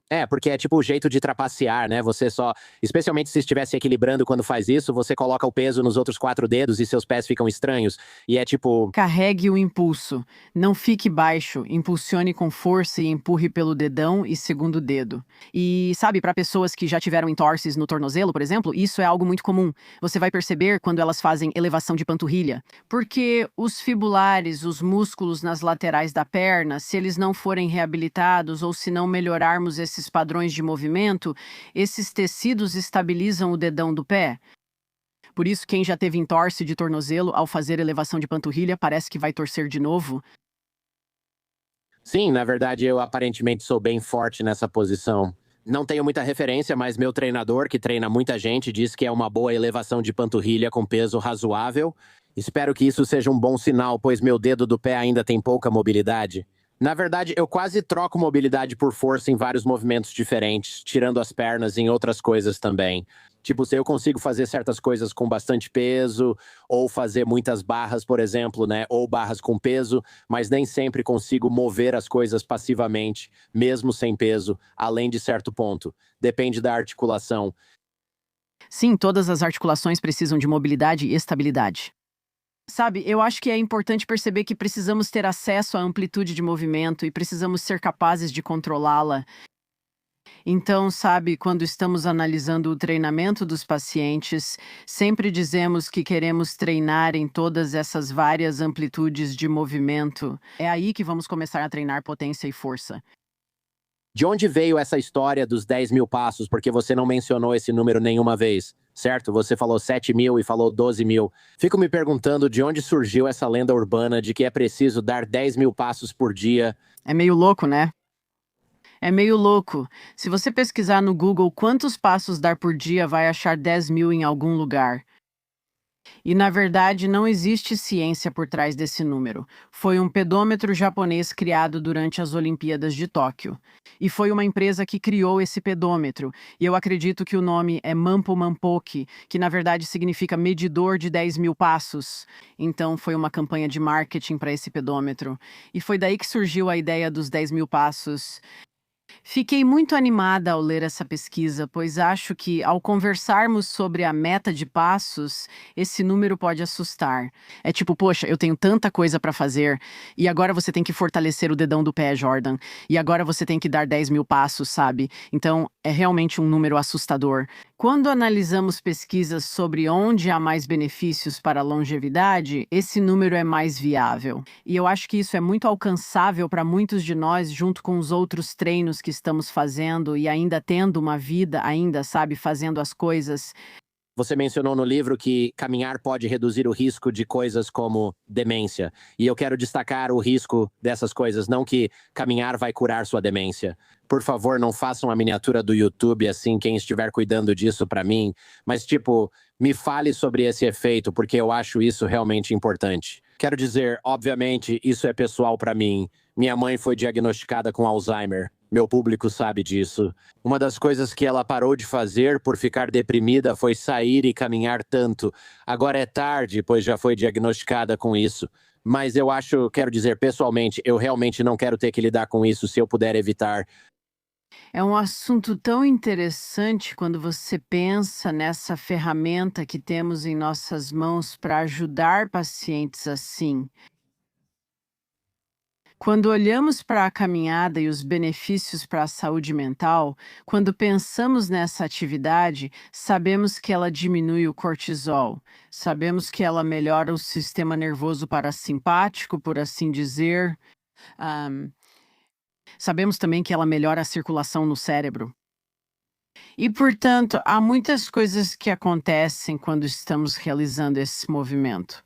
É, porque é tipo o jeito de trapacear, né? Você só. Especialmente se estiver se equilibrando quando faz isso, você coloca o peso nos outros 4 dedos e seus pés ficam estranhos. E é tipo. Carregue o impulso. Não fique baixo. Impulsione com força e empurre pelo dedão e segundo dedo. E sabe, para pessoas que já tiveram entorses no tornozelo, por exemplo, isso é algo muito comum. Você vai perceber quando elas fazem elevação de panturrilha. Porque os fibulares, os músculos nas laterais da perna, se eles não forem reabilitados ou se não melhorarmos esses padrões de movimento, esses tecidos estabilizam o dedão do pé. Por isso, quem já teve entorse de tornozelo ao fazer elevação de panturrilha parece que vai torcer de novo. Sim, na verdade eu aparentemente sou bem forte nessa posição. Não tenho muita referência, mas meu treinador, que treina muita gente, diz que é uma boa elevação de panturrilha com peso razoável. Espero que isso seja um bom sinal, pois meu dedo do pé ainda tem pouca mobilidade. Na verdade, eu quase troco mobilidade por força em vários movimentos diferentes, tirando as pernas em outras coisas também. Tipo, se eu consigo fazer certas coisas com bastante peso, ou fazer muitas barras, por exemplo, né? Ou barras com peso, mas nem sempre consigo mover as coisas passivamente, mesmo sem peso, além de certo ponto. Depende da articulação. Sim, todas as articulações precisam de mobilidade e estabilidade. Sabe, eu acho que é importante perceber que precisamos ter acesso à amplitude de movimento e precisamos ser capazes de controlá-la. Então, sabe, quando estamos analisando o treinamento dos pacientes, sempre dizemos que queremos treinar em todas essas várias amplitudes de movimento. É aí que vamos começar a treinar potência e força. De onde veio essa história dos 10.000 passos? Porque você não mencionou esse número nenhuma vez, certo? Você falou 7.000 e falou 12.000. Fico me perguntando de onde surgiu essa lenda urbana de que é preciso dar 10.000 passos por dia. É meio louco, né? É meio louco. Se você pesquisar no Google quantos passos dar por dia, vai achar 10.000 em algum lugar. E na verdade não existe ciência por trás desse número. Foi um pedômetro japonês criado durante as Olimpíadas de Tóquio. E foi uma empresa que criou esse pedômetro. E eu acredito que o nome é Mampo Mampoki, que na verdade significa medidor de 10.000 passos. Então foi uma campanha de marketing para esse pedômetro. E foi daí que surgiu a ideia dos 10.000 passos. Fiquei muito animada ao ler essa pesquisa, pois acho que, ao conversarmos sobre a meta de passos, esse número pode assustar. É tipo, poxa, eu tenho tanta coisa para fazer, e agora você tem que fortalecer o dedão do pé, Jordan, e agora você tem que dar 10.000 passos, sabe? Então, é realmente um número assustador. Quando analisamos pesquisas sobre onde há mais benefícios para a longevidade, esse número é mais viável. E eu acho que isso é muito alcançável para muitos de nós, junto com os outros treinos que estamos fazendo e ainda tendo uma vida, ainda, sabe, fazendo as coisas. Você mencionou no livro que caminhar pode reduzir o risco de coisas como demência. E eu quero destacar o risco dessas coisas, não que caminhar vai curar sua demência. Por favor, não façam a miniatura do YouTube assim, quem estiver cuidando disso pra mim. Mas, tipo, me fale sobre esse efeito, porque eu acho isso realmente importante. Quero dizer, obviamente, isso é pessoal pra mim. Minha mãe foi diagnosticada com Alzheimer. Meu público sabe disso. Uma das coisas que ela parou de fazer por ficar deprimida foi sair e caminhar tanto. Agora é tarde, pois já foi diagnosticada com isso. Mas eu acho, quero dizer pessoalmente, eu realmente não quero ter que lidar com isso se eu puder evitar. É um assunto tão interessante quando você pensa nessa ferramenta que temos em nossas mãos para ajudar pacientes assim. Quando olhamos para a caminhada e os benefícios para a saúde mental, quando pensamos nessa atividade, sabemos que ela diminui o cortisol, sabemos que ela melhora o sistema nervoso parasimpático, por assim dizer, ahm, sabemos também que ela melhora a circulação no cérebro. E, portanto, há muitas coisas que acontecem quando estamos realizando esse movimento.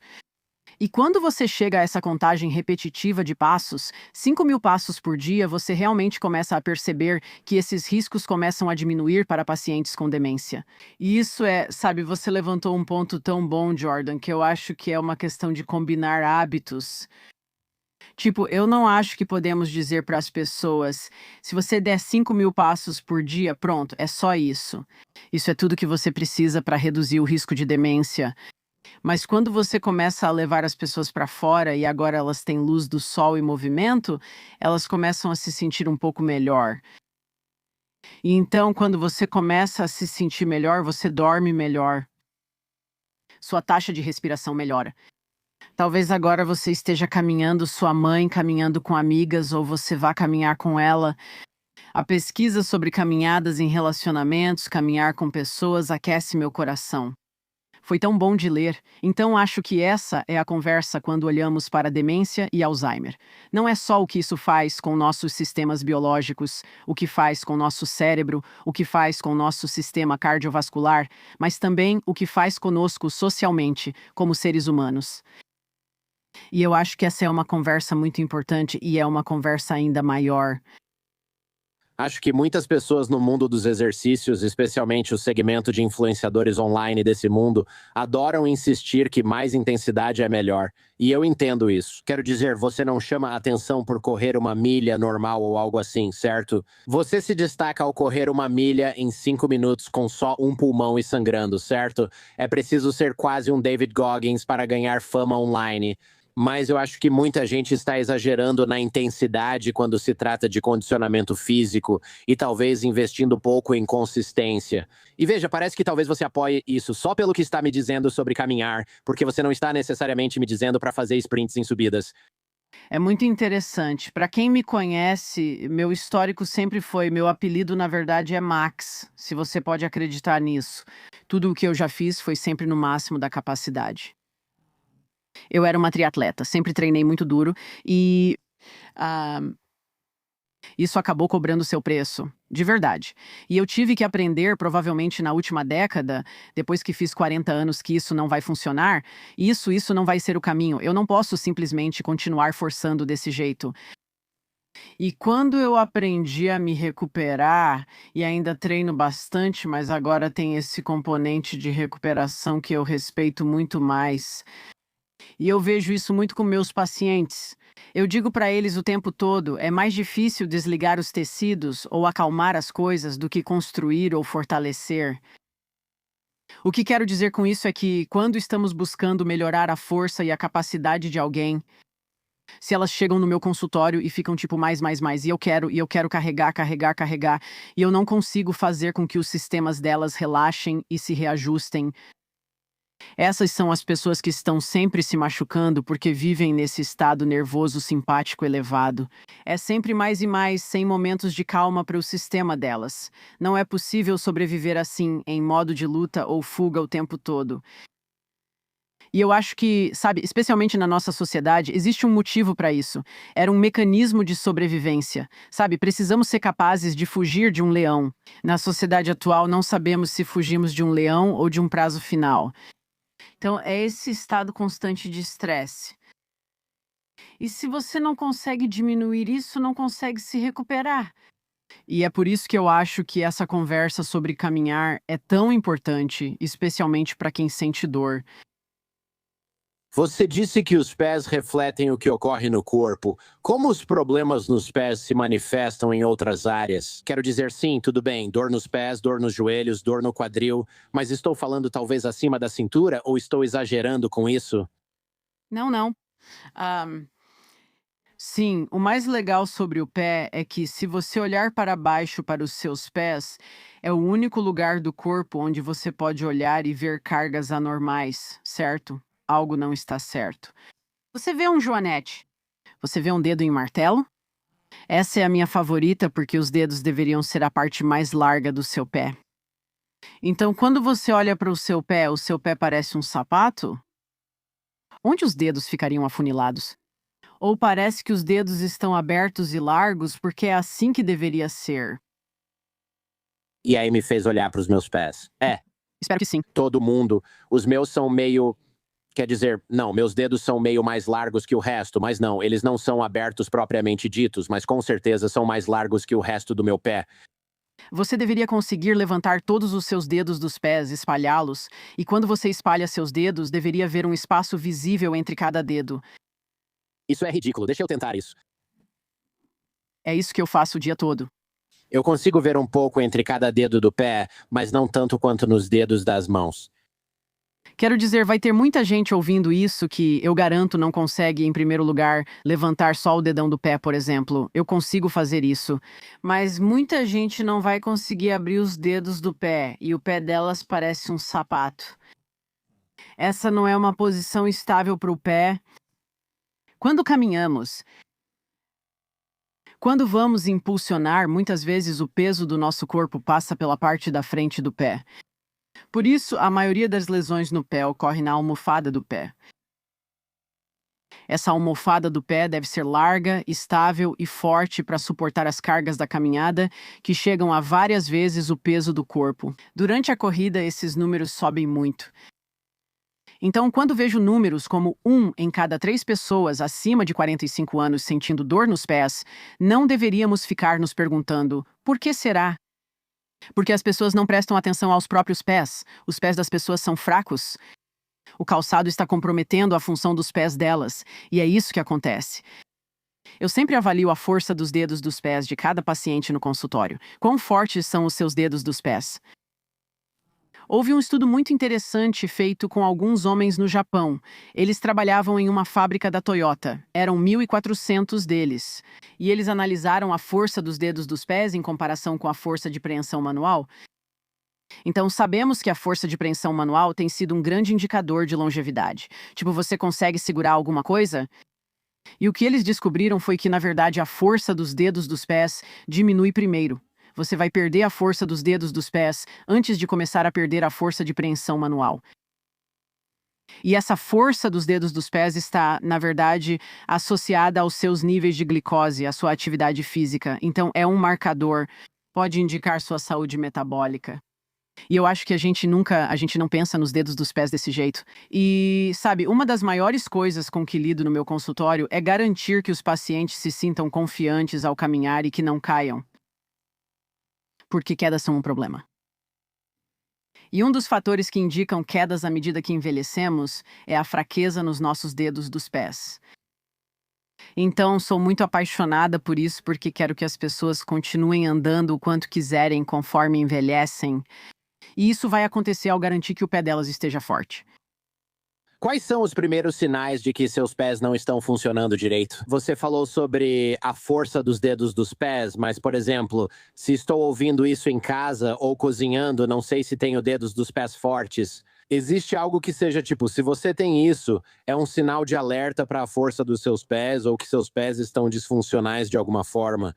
E quando você chega a essa contagem repetitiva de passos, 5.000 passos por dia, você realmente começa a perceber que esses riscos começam a diminuir para pacientes com demência. E isso é, sabe, você levantou um ponto tão bom, Jordan, que eu acho que é uma questão de combinar hábitos. Tipo, eu não acho que podemos dizer para as pessoas: se você der 5.000 passos por dia, pronto, é só isso. Isso é tudo que você precisa para reduzir o risco de demência. Mas quando você começa a levar as pessoas para fora e agora elas têm luz do sol e movimento, elas começam a se sentir um pouco melhor. E então, quando você começa a se sentir melhor, você dorme melhor. Sua taxa de respiração melhora. Talvez agora você esteja caminhando, sua mãe caminhando com amigas, ou você vá caminhar com ela. A pesquisa sobre caminhadas em relacionamentos, caminhar com pessoas, aquece meu coração. Foi tão bom de ler. Então acho que essa é a conversa quando olhamos para demência e Alzheimer. Não é só o que isso faz com nossos sistemas biológicos, o que faz com nosso cérebro, o que faz com nosso sistema cardiovascular, mas também o que faz conosco socialmente, como seres humanos. E eu acho que essa é uma conversa muito importante e é uma conversa ainda maior. Acho que muitas pessoas no mundo dos exercícios, especialmente o segmento de influenciadores online desse mundo, adoram insistir que mais intensidade é melhor. E eu entendo isso. Quero dizer, você não chama a atenção por correr uma milha normal ou algo assim, certo? Você se destaca ao correr uma milha em 5 minutos com só um pulmão e sangrando, certo? É preciso ser quase um David Goggins para ganhar fama online. Mas eu acho que muita gente está exagerando na intensidade quando se trata de condicionamento físico e talvez investindo pouco em consistência. E veja, parece que talvez você apoie isso só pelo que está me dizendo sobre caminhar, porque você não está necessariamente me dizendo para fazer sprints em subidas. É muito interessante. Para quem me conhece, meu histórico sempre foi, meu apelido na verdade é Max, se você pode acreditar nisso. Tudo o que eu já fiz foi sempre no máximo da capacidade. Eu era uma triatleta, sempre treinei muito duro e ah, isso acabou cobrando seu preço, de verdade. E eu tive que aprender, provavelmente na última década, depois que fiz 40 anos, que isso não vai funcionar. Isso não vai ser o caminho. Eu não posso simplesmente continuar forçando desse jeito. E quando eu aprendi a me recuperar, e ainda treino bastante, mas agora tem esse componente de recuperação que eu respeito muito mais. E eu vejo isso muito com meus pacientes. Eu digo para eles o tempo todo: é mais difícil desligar os tecidos ou acalmar as coisas do que construir ou fortalecer. O que quero dizer com isso é que, quando estamos buscando melhorar a força e a capacidade de alguém, se elas chegam no meu consultório e ficam tipo mais, e eu quero carregar, carregar, carregar, e eu não consigo fazer com que os sistemas delas relaxem e se reajustem. Essas são as pessoas que estão sempre se machucando porque vivem nesse estado nervoso simpático elevado. É sempre mais e mais, sem momentos de calma para o sistema delas. Não é possível sobreviver assim, em modo de luta ou fuga o tempo todo. E eu acho que, sabe, especialmente na nossa sociedade, existe um motivo para isso. Era um mecanismo de sobrevivência. Sabe, precisamos ser capazes de fugir de um leão. Na sociedade atual, não sabemos se fugimos de um leão ou de um prazo final. Então, é esse estado constante de estresse. E se você não consegue diminuir isso, não consegue se recuperar. E é por isso que eu acho que essa conversa sobre caminhar é tão importante, especialmente para quem sente dor. Você disse que os pés refletem o que ocorre no corpo. Como os problemas nos pés se manifestam em outras áreas? Quero dizer, sim, tudo bem, dor nos pés, dor nos joelhos, dor no quadril, mas estou falando talvez acima da cintura ou estou exagerando com isso? Não, não. Ah, sim, o mais legal sobre o pé é que, se você olhar para baixo para os seus pés, é o único lugar do corpo onde você pode olhar e ver cargas anormais, certo? Algo não está certo. Você vê um joanete? Você vê um dedo em martelo? Essa é a minha favorita porque os dedos deveriam ser a parte mais larga do seu pé. Então, quando você olha para o seu pé parece um sapato? Onde os dedos ficariam afunilados? Ou parece que os dedos estão abertos e largos porque é assim que deveria ser? E aí me fez olhar para os meus pés. É, Espero que sim. todo mundo. Os meus são meio. Quer dizer, não, meus dedos são meio mais largos que o resto, mas não, eles não são abertos propriamente ditos, mas com certeza são mais largos que o resto do meu pé. Você deveria conseguir levantar todos os seus dedos dos pés, espalhá-los, e quando você espalha seus dedos, deveria haver um espaço visível entre cada dedo. Isso é ridículo, deixa eu tentar isso. É isso que eu faço o dia todo. Eu consigo ver um pouco entre cada dedo do pé, mas não tanto quanto nos dedos das mãos. Quero dizer, vai ter muita gente ouvindo isso que eu garanto não consegue, em primeiro lugar, levantar só o dedão do pé, por exemplo. Eu consigo fazer isso. Mas muita gente não vai conseguir abrir os dedos do pé e o pé delas parece um sapato. Essa não é uma posição estável para o pé. Quando caminhamos, quando vamos impulsionar, muitas vezes o peso do nosso corpo passa pela parte da frente do pé. Por isso, a maioria das lesões no pé ocorre na almofada do pé. Essa almofada do pé deve ser larga, estável e forte para suportar as cargas da caminhada, que chegam a várias vezes o peso do corpo. Durante a corrida, esses números sobem muito. Então, quando vejo números como 1 em cada 3 pessoas acima de 45 anos sentindo dor nos pés, não deveríamos ficar nos perguntando: por que será? Porque as pessoas não prestam atenção aos próprios pés. Os pés das pessoas são fracos. O calçado está comprometendo a função dos pés delas, e é isso que acontece. Eu sempre avalio a força dos dedos dos pés de cada paciente no consultório. Quão fortes são os seus dedos dos pés? Houve um estudo muito interessante feito com alguns homens no Japão. Eles trabalhavam em uma fábrica da Toyota. Eram 1.400 deles. E eles analisaram a força dos dedos dos pés em comparação com a força de preensão manual. Então, sabemos que a força de preensão manual tem sido um grande indicador de longevidade. Tipo, você consegue segurar alguma coisa? E o que eles descobriram foi que, na verdade, a força dos dedos dos pés diminui primeiro. Você vai perder a força dos dedos dos pés antes de começar a perder a força de preensão manual. E essa força dos dedos dos pés está, na verdade, associada aos seus níveis de glicose, à sua atividade física. Então, é um marcador, pode indicar sua saúde metabólica. E eu acho que a gente não pensa nos dedos dos pés desse jeito. E, sabe, uma das maiores coisas com que lido no meu consultório é garantir que os pacientes se sintam confiantes ao caminhar e que não caiam. Porque quedas são um problema. E um dos fatores que indicam quedas à medida que envelhecemos é a fraqueza nos nossos dedos dos pés. Então, sou muito apaixonada por isso porque quero que as pessoas continuem andando o quanto quiserem conforme envelhecem. E isso vai acontecer ao garantir que o pé delas esteja forte. Quais são os primeiros sinais de que seus pés não estão funcionando direito? Você falou sobre a força dos dedos dos pés, mas, por exemplo, se estou ouvindo isso em casa ou cozinhando, não sei se tenho dedos dos pés fortes. Existe algo que seja tipo, se você tem isso, é um sinal de alerta para a força dos seus pés ou que seus pés estão disfuncionais de alguma forma?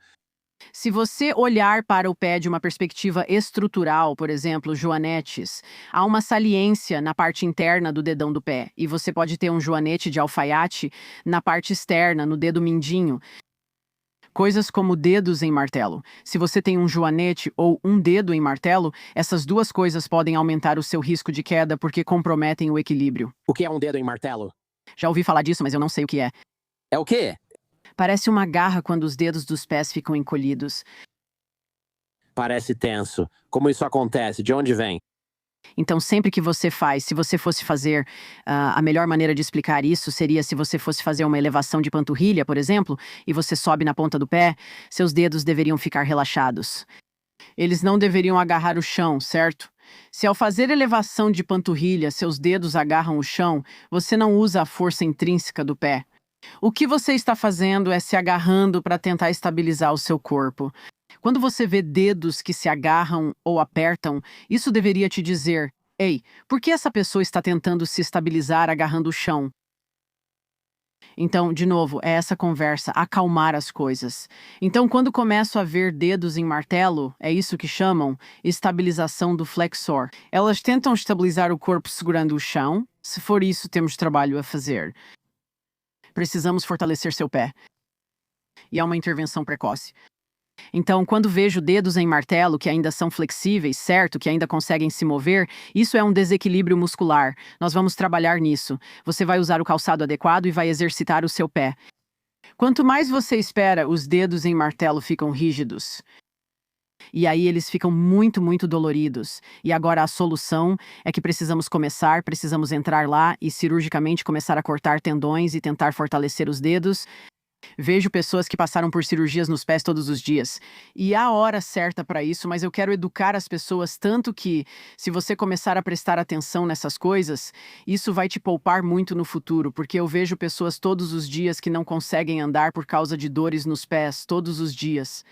Se você olhar para o pé de uma perspectiva estrutural, por exemplo, joanetes, há uma saliência na parte interna do dedão do pé, e você pode ter um joanete de alfaiate na parte externa, no dedo mindinho. Coisas como dedos em martelo. Se você tem um joanete ou um dedo em martelo, essas duas coisas podem aumentar o seu risco de queda porque comprometem o equilíbrio. O que é um dedo em martelo? Já ouvi falar disso, mas eu não sei o que é. É o quê? Parece uma garra quando os dedos dos pés ficam encolhidos. Parece tenso. Como isso acontece? De onde vem? Então, sempre que você faz, se você fosse fazer, a melhor maneira de explicar isso seria se você fosse fazer uma elevação de panturrilha, por exemplo, e você sobe na ponta do pé, seus dedos deveriam ficar relaxados. Eles não deveriam agarrar o chão, certo? Se ao fazer elevação de panturrilha, seus dedos agarram o chão, você não usa a força intrínseca do pé. O que você está fazendo é se agarrando para tentar estabilizar o seu corpo. Quando você vê dedos que se agarram ou apertam, isso deveria te dizer: ei, por que essa pessoa está tentando se estabilizar agarrando o chão? Então, de novo, é essa conversa, acalmar as coisas. Então, quando começo a ver dedos em martelo, é isso que chamam estabilização do flexor. Elas tentam estabilizar o corpo segurando o chão. Se for isso, temos trabalho a fazer. Precisamos fortalecer seu pé. E há uma intervenção precoce. Então, quando vejo dedos em martelo que ainda são flexíveis, certo, que ainda conseguem se mover, isso é um desequilíbrio muscular. Nós vamos trabalhar nisso. Você vai usar o calçado adequado e vai exercitar o seu pé. Quanto mais você espera, os dedos em martelo ficam rígidos. E aí eles ficam muito, muito doloridos. E agora a solução é que precisamos entrar lá e cirurgicamente começar a cortar tendões e tentar fortalecer os dedos. Vejo pessoas que passaram por cirurgias nos pés todos os dias. E há hora certa para isso, mas eu quero educar as pessoas tanto que, se você começar a prestar atenção nessas coisas, isso vai te poupar muito no futuro, porque eu vejo pessoas todos os dias que não conseguem andar por causa de dores nos pés, todos os dias.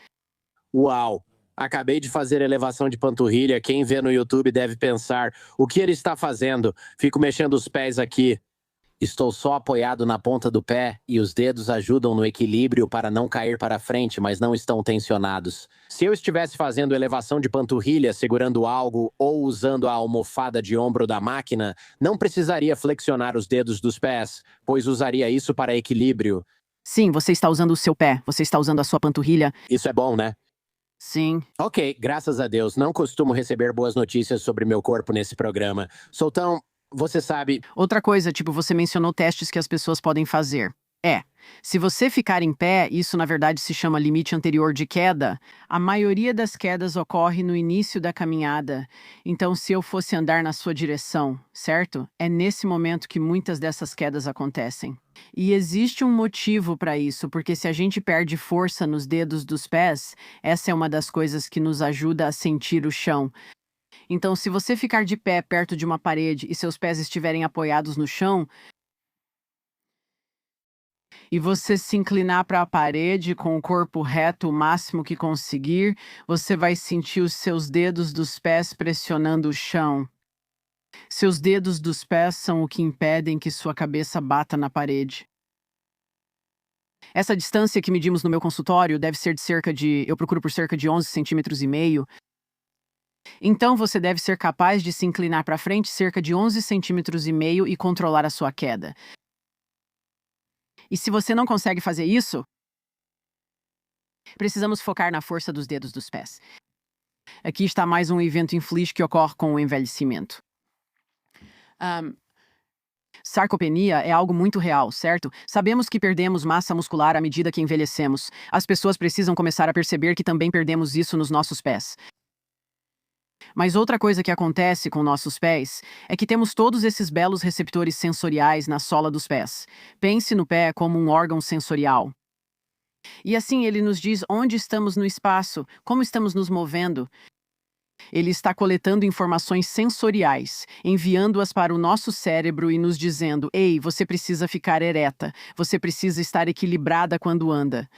Uau! Acabei de fazer elevação de panturrilha. Quem vê no YouTube deve pensar: o que ele está fazendo? Fico mexendo os pés aqui. Estou só apoiado na ponta do pé e os dedos ajudam no equilíbrio para não cair para frente, mas não estão tensionados. Se eu estivesse fazendo elevação de panturrilha segurando algo ou usando a almofada de ombro da máquina, não precisaria flexionar os dedos dos pés, pois usaria isso para equilíbrio. Sim, você está usando o seu pé, você está usando a sua panturrilha. Isso é bom, né? Sim. Ok, graças a Deus. Não costumo receber boas notícias sobre meu corpo nesse programa. Sou tão. Você sabe. Outra coisa, tipo, você mencionou testes que as pessoas podem fazer. Se você ficar em pé, isso na verdade se chama limite anterior de queda. A maioria das quedas ocorre no início da caminhada. Então, se eu fosse andar na sua direção, certo? É nesse momento que muitas dessas quedas acontecem. E existe um motivo para isso, porque se a gente perde força nos dedos dos pés, essa é uma das coisas que nos ajuda a sentir o chão. Então, se você ficar de pé perto de uma parede e seus pés estiverem apoiados no chão, e você se inclinar para a parede com o corpo reto o máximo que conseguir, você vai sentir os seus dedos dos pés pressionando o chão. Seus dedos dos pés são o que impedem que sua cabeça bata na parede. Essa distância que medimos no meu consultório deve ser eu procuro por cerca de 11,5 centímetros. Então você deve ser capaz de se inclinar para frente cerca de 11,5 centímetros e controlar a sua queda. E se você não consegue fazer isso, precisamos focar na força dos dedos dos pés. Aqui está mais um evento infeliz que ocorre com o envelhecimento. Sarcopenia é algo muito real, certo? Sabemos que perdemos massa muscular à medida que envelhecemos. As pessoas precisam começar a perceber que também perdemos isso nos nossos pés. Mas outra coisa que acontece com nossos pés é que temos todos esses belos receptores sensoriais na sola dos pés. Pense no pé como um órgão sensorial. E assim ele nos diz onde estamos no espaço, como estamos nos movendo. Ele está coletando informações sensoriais, enviando-as para o nosso cérebro e nos dizendo: ei, você precisa ficar ereta, você precisa estar equilibrada quando anda.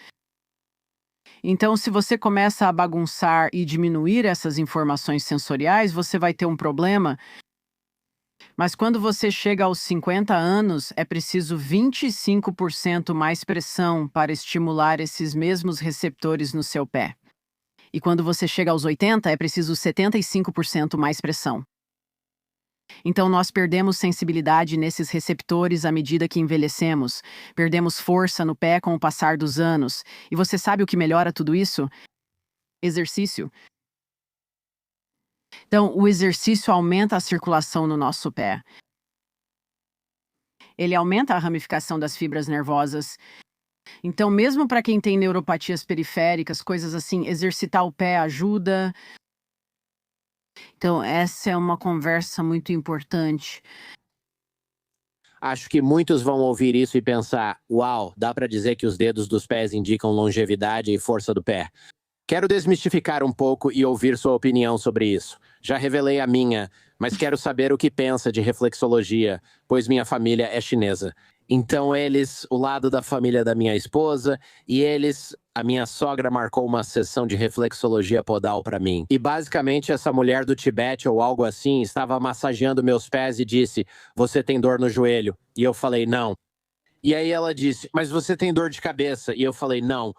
Então, se você começa a bagunçar e diminuir essas informações sensoriais, você vai ter um problema. Mas quando você chega aos 50 anos, é preciso 25% mais pressão para estimular esses mesmos receptores no seu pé. E quando você chega aos 80, é preciso 75% mais pressão. Então, nós perdemos sensibilidade nesses receptores à medida que envelhecemos, perdemos força no pé com o passar dos anos. E você sabe o que melhora tudo isso? Exercício. Então, o exercício aumenta a circulação no nosso pé. Ele aumenta a ramificação das fibras nervosas. Então, mesmo para quem tem neuropatias periféricas, coisas assim, exercitar o pé ajuda. Então, essa é uma conversa muito importante. Acho que muitos vão ouvir isso e pensar: uau, dá para dizer que os dedos dos pés indicam longevidade e força do pé. Quero desmistificar um pouco e ouvir sua opinião sobre isso. Já revelei a minha, mas quero saber o que pensa de reflexologia, pois minha família é chinesa. Então o lado da família da minha esposa, a minha sogra marcou uma sessão de reflexologia podal para mim. E basicamente essa mulher do Tibete ou algo assim estava massageando meus pés e disse: você tem dor no joelho? E eu falei: não. E aí ela disse: mas você tem dor de cabeça? E eu falei: não.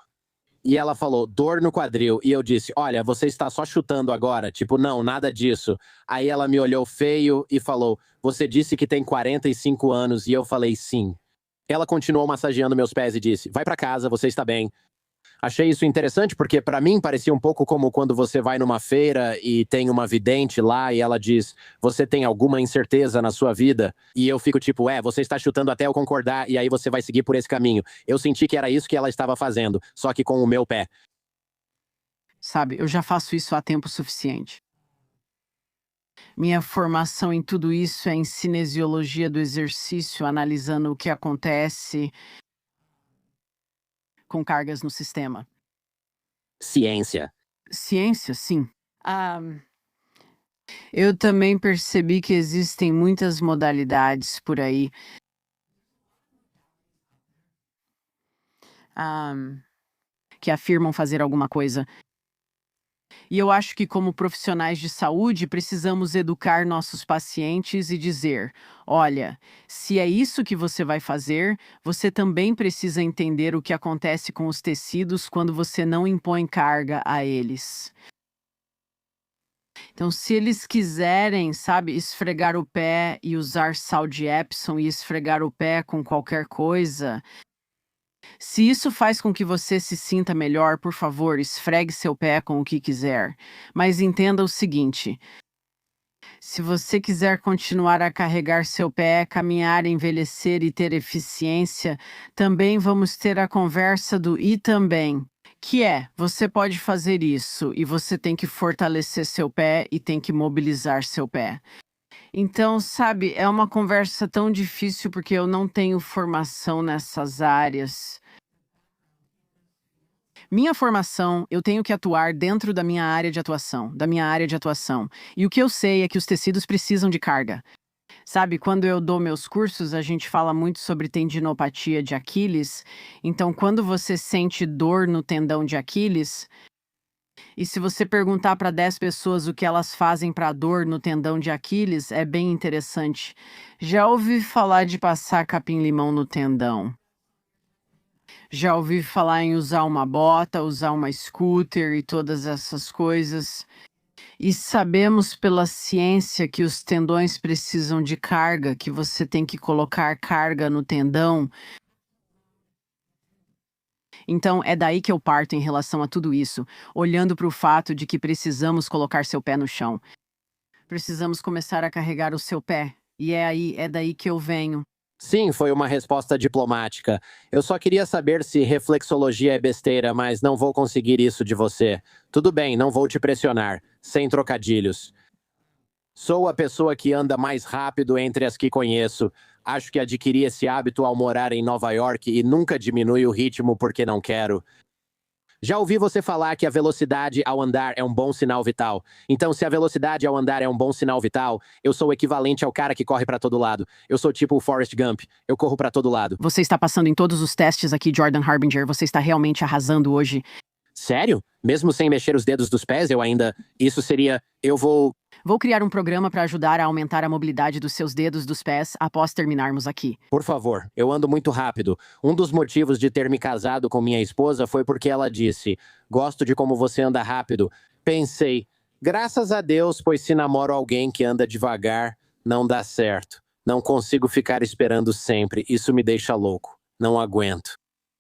E ela falou: dor no quadril. E eu disse: olha, você está só chutando agora. Tipo, não, nada disso. Aí ela me olhou feio e falou: você disse que tem 45 anos. E eu falei: sim. Ela continuou massageando meus pés e disse: vai pra casa, você está bem. Achei isso interessante porque para mim parecia um pouco como quando você vai numa feira e tem uma vidente lá e ela diz: você tem alguma incerteza na sua vida? E eu fico tipo: você está chutando até eu concordar e aí você vai seguir por esse caminho. Eu senti que era isso que ela estava fazendo, só que com o meu pé. sabe? Eu já faço isso há tempo suficiente. Minha formação em tudo isso é em cinesiologia do exercício, analisando o que acontece com cargas no sistema. Ciência. Ciência, sim. Ah, eu também percebi que existem muitas modalidades por aí, ah, que afirmam fazer alguma coisa. E eu acho que, como profissionais de saúde, precisamos educar nossos pacientes e dizer: olha, se é isso que você vai fazer, você também precisa entender o que acontece com os tecidos quando você não impõe carga a eles. Então, se eles quiserem, sabe, esfregar o pé e usar sal de Epsom e esfregar o pé com qualquer coisa, se isso faz com que você se sinta melhor, por favor, esfregue seu pé com o que quiser. Mas entenda o seguinte: se você quiser continuar a carregar seu pé, caminhar, envelhecer e ter eficiência, também vamos ter a conversa do e também. Que é, você pode fazer isso e você tem que fortalecer seu pé e tem que mobilizar seu pé. Então, sabe, é uma conversa tão difícil porque eu não tenho formação nessas áreas. Minha formação, eu tenho que atuar dentro da minha área de atuação, da minha área de atuação. E o que eu sei é que os tecidos precisam de carga. Sabe, quando eu dou meus cursos, a gente fala muito sobre tendinopatia de Aquiles. Então, quando você sente dor no tendão de Aquiles, e se você perguntar para 10 pessoas o que elas fazem para dor no tendão de Aquiles, é bem interessante. Já ouvi falar de passar capim-limão no tendão. Já ouvi falar em usar uma bota, usar uma scooter e todas essas coisas. E sabemos pela ciência que os tendões precisam de carga, que você tem que colocar carga no tendão. Então, é daí que eu parto em relação a tudo isso, olhando para o fato de que precisamos colocar seu pé no chão. Precisamos começar a carregar o seu pé. E é daí que eu venho. Sim, foi uma resposta diplomática. Eu só queria saber se reflexologia é besteira, mas não vou conseguir isso de você. Tudo bem, não vou te pressionar. Sem trocadilhos. Sou a pessoa que anda mais rápido entre as que conheço. Acho que adquiri esse hábito ao morar em Nova York e nunca diminui o ritmo porque não quero. Já ouvi você falar que a velocidade ao andar é um bom sinal vital. Então, se a velocidade ao andar é um bom sinal vital, eu sou o equivalente ao cara que corre pra todo lado. Eu sou tipo o Forrest Gump. Eu corro pra todo lado. Você está passando em todos os testes aqui, Jordan Harbinger. Você está realmente arrasando hoje. Sério? Mesmo sem mexer os dedos dos pés, eu ainda. Isso seria. Eu vou. Vou criar um programa para ajudar a aumentar a mobilidade dos seus dedos dos pés após terminarmos aqui. Por favor, eu ando muito rápido. Um dos motivos de ter me casado com minha esposa foi porque ela disse: gosto de como você anda rápido. Pensei, graças a Deus, pois se namoro alguém que anda devagar, não dá certo. Não consigo ficar esperando sempre. Isso me deixa louco. Não aguento.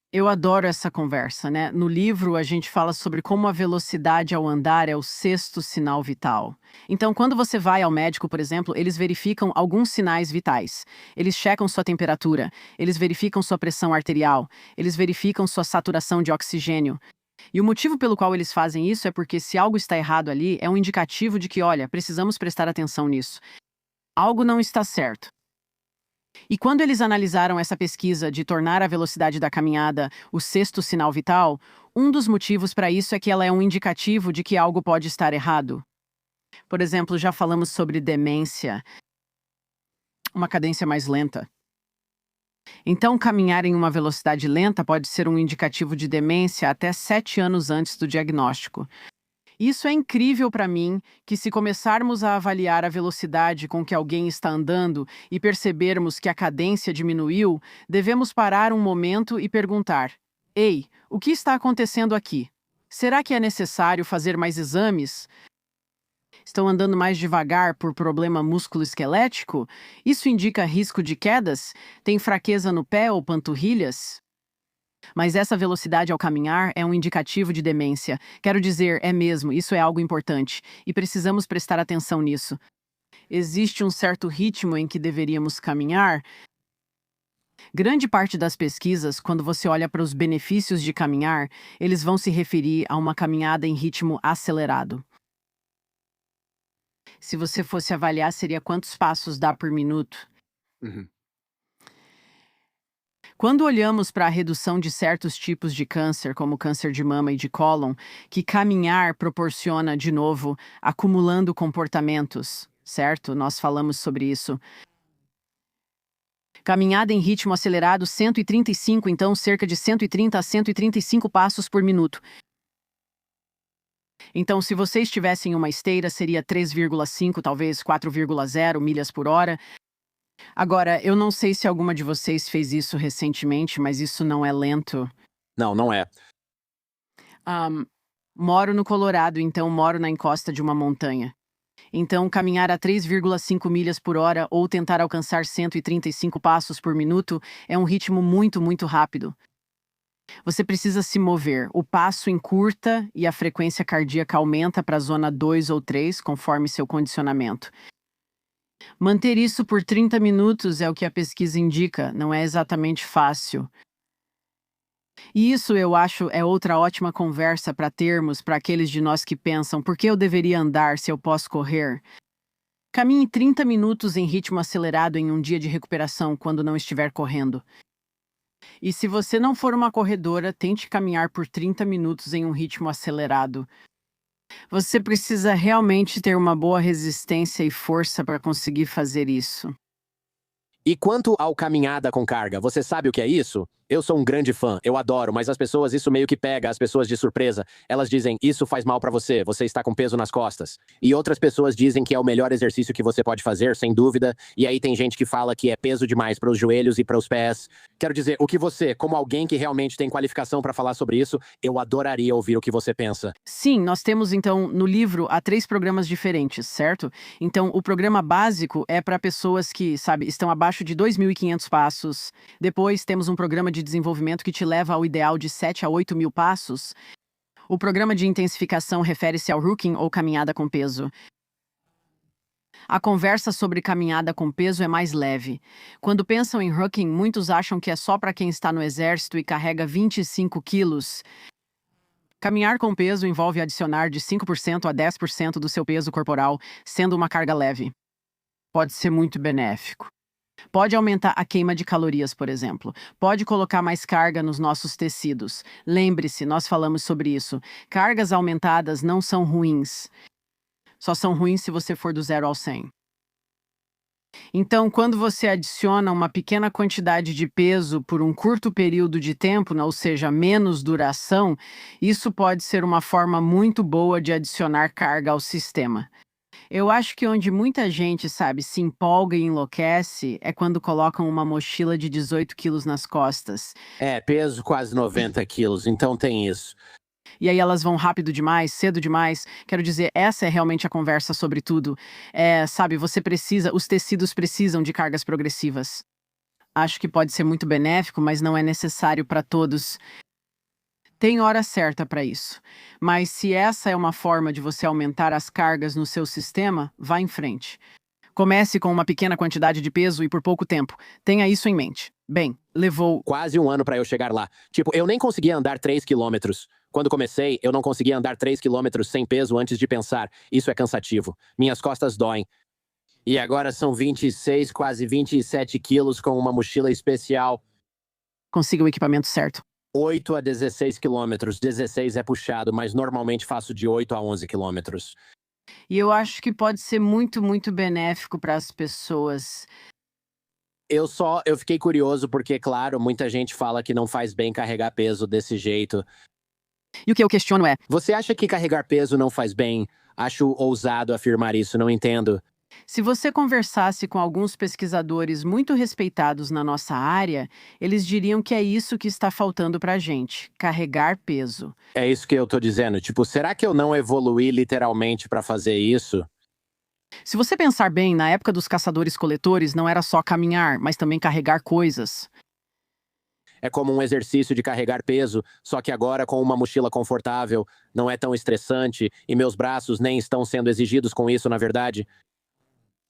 Eu adoro essa conversa, né? No livro, a gente fala sobre como a velocidade ao andar é o sexto sinal vital. Então, quando você vai ao médico, por exemplo, eles verificam alguns sinais vitais. Eles checam sua temperatura, eles verificam sua pressão arterial, eles verificam sua saturação de oxigênio. E o motivo pelo qual eles fazem isso é porque se algo está errado ali, é um indicativo de que, olha, precisamos prestar atenção nisso. Algo não está certo. E quando eles analisaram essa pesquisa de tornar a velocidade da caminhada o sexto sinal vital, um dos motivos para isso é que ela é um indicativo de que algo pode estar errado. Por exemplo, já falamos sobre demência, uma cadência mais lenta. Então, caminhar em uma velocidade lenta pode ser um indicativo de demência até 7 anos antes do diagnóstico. Isso é incrível para mim, que se começarmos a avaliar a velocidade com que alguém está andando e percebermos que a cadência diminuiu, devemos parar um momento e perguntar: ei, o que está acontecendo aqui? Será que é necessário fazer mais exames? Estão andando mais devagar por problema músculo-esquelético? Isso indica risco de quedas? Tem fraqueza no pé ou panturrilhas? Mas essa velocidade ao caminhar é um indicativo de demência. Quero dizer, é mesmo, isso é algo importante. E precisamos prestar atenção nisso. Existe um certo ritmo em que deveríamos caminhar. Grande parte das pesquisas, quando você olha para os benefícios de caminhar, eles vão se referir a uma caminhada em ritmo acelerado. Se você fosse avaliar, seria quantos passos dá por minuto. Uhum. Quando olhamos para a redução de certos tipos de câncer, como câncer de mama e de cólon, que caminhar proporciona, de novo, acumulando comportamentos, certo? Nós falamos sobre isso. Caminhada em ritmo acelerado, 135, então cerca de 130 a 135 passos por minuto. Então, se você estivesse em uma esteira, seria 3,5, talvez 4,0 milhas por hora. Agora, eu não sei se alguma de vocês fez isso recentemente, mas isso não é lento. Não, não é. Ahn, Moro no Colorado, então moro na encosta de uma montanha. Então, caminhar a 3,5 milhas por hora ou tentar alcançar 135 passos por minuto é um ritmo muito, muito rápido. Você precisa se mover. O passo encurta e a frequência cardíaca aumenta para a zona 2 ou 3, conforme seu condicionamento. Manter isso por 30 minutos é o que a pesquisa indica, não é exatamente fácil. E isso, eu acho, é outra ótima conversa para termos para aqueles de nós que pensam: por que eu deveria andar se eu posso correr? Caminhe 30 minutos em ritmo acelerado em um dia de recuperação quando não estiver correndo. E se você não for uma corredora, tente caminhar por 30 minutos em um ritmo acelerado. Você precisa realmente ter uma boa resistência e força para conseguir fazer isso. E quanto ao caminhada com carga, você sabe o que é isso? Eu sou um grande fã, eu adoro, mas as pessoas, isso meio que pega as pessoas de surpresa. Elas dizem, isso faz mal pra você, você está com peso nas costas. E outras pessoas dizem que é o melhor exercício que você pode fazer, sem dúvida. E aí tem gente que fala que é peso demais para os joelhos e para os pés. Quero dizer, o que você, como alguém que realmente tem qualificação pra falar sobre isso, eu adoraria ouvir o que você pensa. Sim, nós temos então no livro há 3 programas diferentes, certo? Então, o programa básico é para pessoas que, sabe, estão abaixo de 2.500 passos. Depois temos um programa de desenvolvimento que te leva ao ideal de 7 a 8 mil passos. O programa de intensificação refere-se ao rocking ou caminhada com peso. A conversa sobre caminhada com peso é mais leve. Quando pensam em rocking, muitos acham que é só para quem está no exército e carrega 25 quilos. Caminhar com peso envolve adicionar de 5% a 10% do seu peso corporal, sendo uma carga leve. Pode ser muito benéfico. Pode aumentar a queima de calorias, por exemplo. Pode colocar mais carga nos nossos tecidos. Lembre-se, nós falamos sobre isso. Cargas aumentadas não são ruins. Só são ruins se você for do 0 ao 100. Então, quando você adiciona uma pequena quantidade de peso por um curto período de tempo, ou seja, menos duração, isso pode ser uma forma muito boa de adicionar carga ao sistema. Eu acho que onde muita gente, sabe, se empolga e enlouquece é quando colocam uma mochila de 18 quilos nas costas. É, peso quase 90 quilos, então tem isso. E aí elas vão rápido demais, cedo demais. Quero dizer, essa é realmente a conversa sobre tudo. Sabe, os tecidos precisam de cargas progressivas. Acho que pode ser muito benéfico, mas não é necessário para todos. Tem hora certa para isso. Mas se essa é uma forma de você aumentar as cargas no seu sistema, vá em frente. Comece com uma pequena quantidade de peso e por pouco tempo. Tenha isso em mente. Bem, levou Quase um ano pra eu chegar lá. Tipo, eu nem conseguia andar 3 quilômetros. Quando comecei, eu não conseguia andar 3 quilômetros sem peso antes de pensar. Isso é cansativo. Minhas costas doem. E agora são 26, quase 27 quilos com uma mochila especial. consiga o equipamento certo. 8 a 16 quilômetros. 16 é puxado, mas normalmente faço de 8 a 11 quilômetros. E eu acho que pode ser muito, muito benéfico para as pessoas. Eu fiquei curioso porque, claro, muita gente fala que não faz bem carregar peso desse jeito. E o que eu questiono é: Você acha que carregar peso não faz bem? Acho ousado afirmar isso, não entendo. se você conversasse com alguns pesquisadores muito respeitados na nossa área, eles diriam que é isso que está faltando para a gente: carregar peso. É isso que eu tô dizendo. Tipo, será que eu não evoluí literalmente pra fazer isso? Se você pensar bem, na época dos caçadores-coletores não era só caminhar, mas também carregar coisas. É como um exercício de carregar peso, só que agora com uma mochila confortável, não é tão estressante e meus braços nem estão sendo exigidos com isso, na verdade.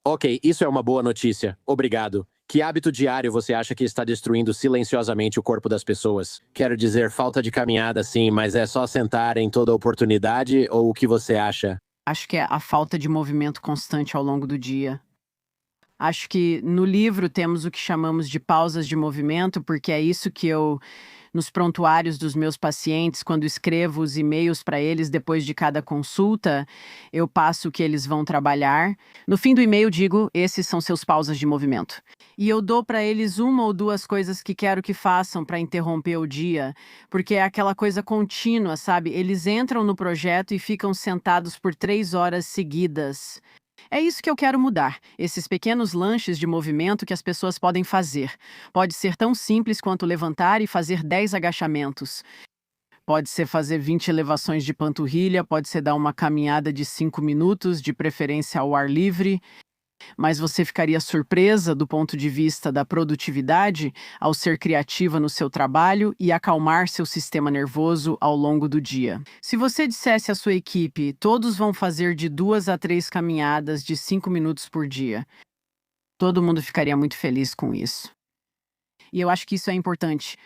Ok, isso é uma boa notícia. Obrigado. Que hábito diário você acha que está destruindo silenciosamente o corpo das pessoas? Quero dizer, falta de caminhada sim, mas é só sentar em toda oportunidade ou o que você acha? Acho que é a falta de movimento constante ao longo do dia. Acho que no livro temos o que chamamos de pausas de movimento, porque é isso que eu, nos prontuários dos meus pacientes, quando escrevo os e-mails para eles depois de cada consulta, eu passo o que eles vão trabalhar. No fim do e-mail, digo: esses são seus pausas de movimento. E eu dou para eles uma ou duas coisas que quero que façam para interromper o dia, porque é aquela coisa contínua, sabe? Eles entram no projeto e ficam sentados por 3 horas seguidas. É isso que eu quero mudar, esses pequenos lanches de movimento que as pessoas podem fazer. Pode ser tão simples quanto levantar e fazer 10 agachamentos. Pode ser fazer 20 elevações de panturrilha, pode ser dar uma caminhada de 5 minutos, de preferência ao ar livre. Mas você ficaria surpresa do ponto de vista da produtividade ao ser criativa no seu trabalho e acalmar seu sistema nervoso ao longo do dia. Se você dissesse à sua equipe, todos vão fazer de 2 a 3 caminhadas de 5 minutos por dia, todo mundo ficaria muito feliz com isso. E eu acho que isso é importante.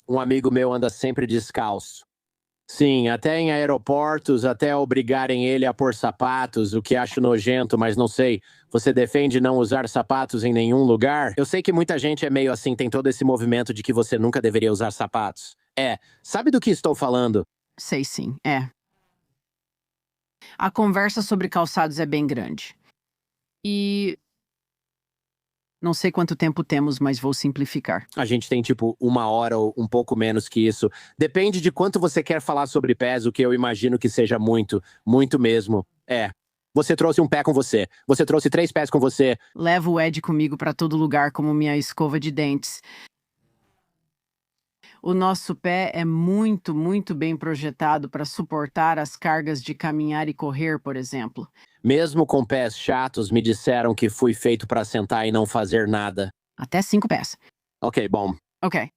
Um amigo meu anda sempre descalço. Sim, até em aeroportos, até obrigarem ele a pôr sapatos, o que acho nojento, mas não sei. Você defende não usar sapatos em nenhum lugar? Eu sei que muita gente é meio assim, tem todo esse movimento de que você nunca deveria usar sapatos. Sabe do que estou falando? Sei sim, é. A conversa sobre calçados é bem grande. E não sei quanto tempo temos, mas vou simplificar. A gente tem tipo 1 hora ou um pouco menos que isso. Depende de quanto você quer falar sobre pés, o que eu imagino que seja muito, muito mesmo. Você trouxe um pé com você. Você trouxe 3 pés com você. Levo o Ed comigo para todo lugar como minha escova de dentes. O nosso pé é muito, muito bem projetado para suportar as cargas de caminhar e correr, por exemplo. Mesmo com pés chatos, me disseram que fui feito para sentar e não fazer nada. Até 5 pés. Ok, bom. Ok.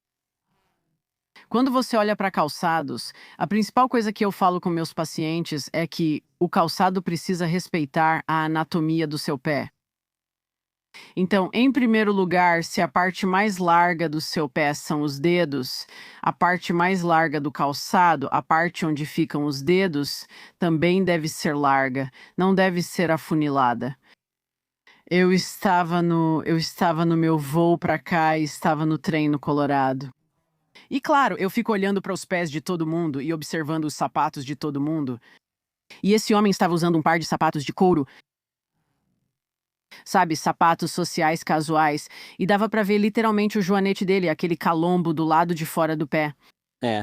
Quando você olha para calçados, a principal coisa que eu falo com meus pacientes é que o calçado precisa respeitar a anatomia do seu pé. Então, em primeiro lugar, se a parte mais larga do seu pé são os dedos, a parte mais larga do calçado, a parte onde ficam os dedos, também deve ser larga, não deve ser afunilada. Eu estava no meu voo para cá e estava no trem no Colorado. E claro, eu fico olhando para os pés de todo mundo e observando os sapatos de todo mundo. E esse homem estava usando um par de sapatos de couro, sabe, sapatos sociais casuais, e dava pra ver literalmente o joanete dele, aquele calombo do lado de fora do pé. É,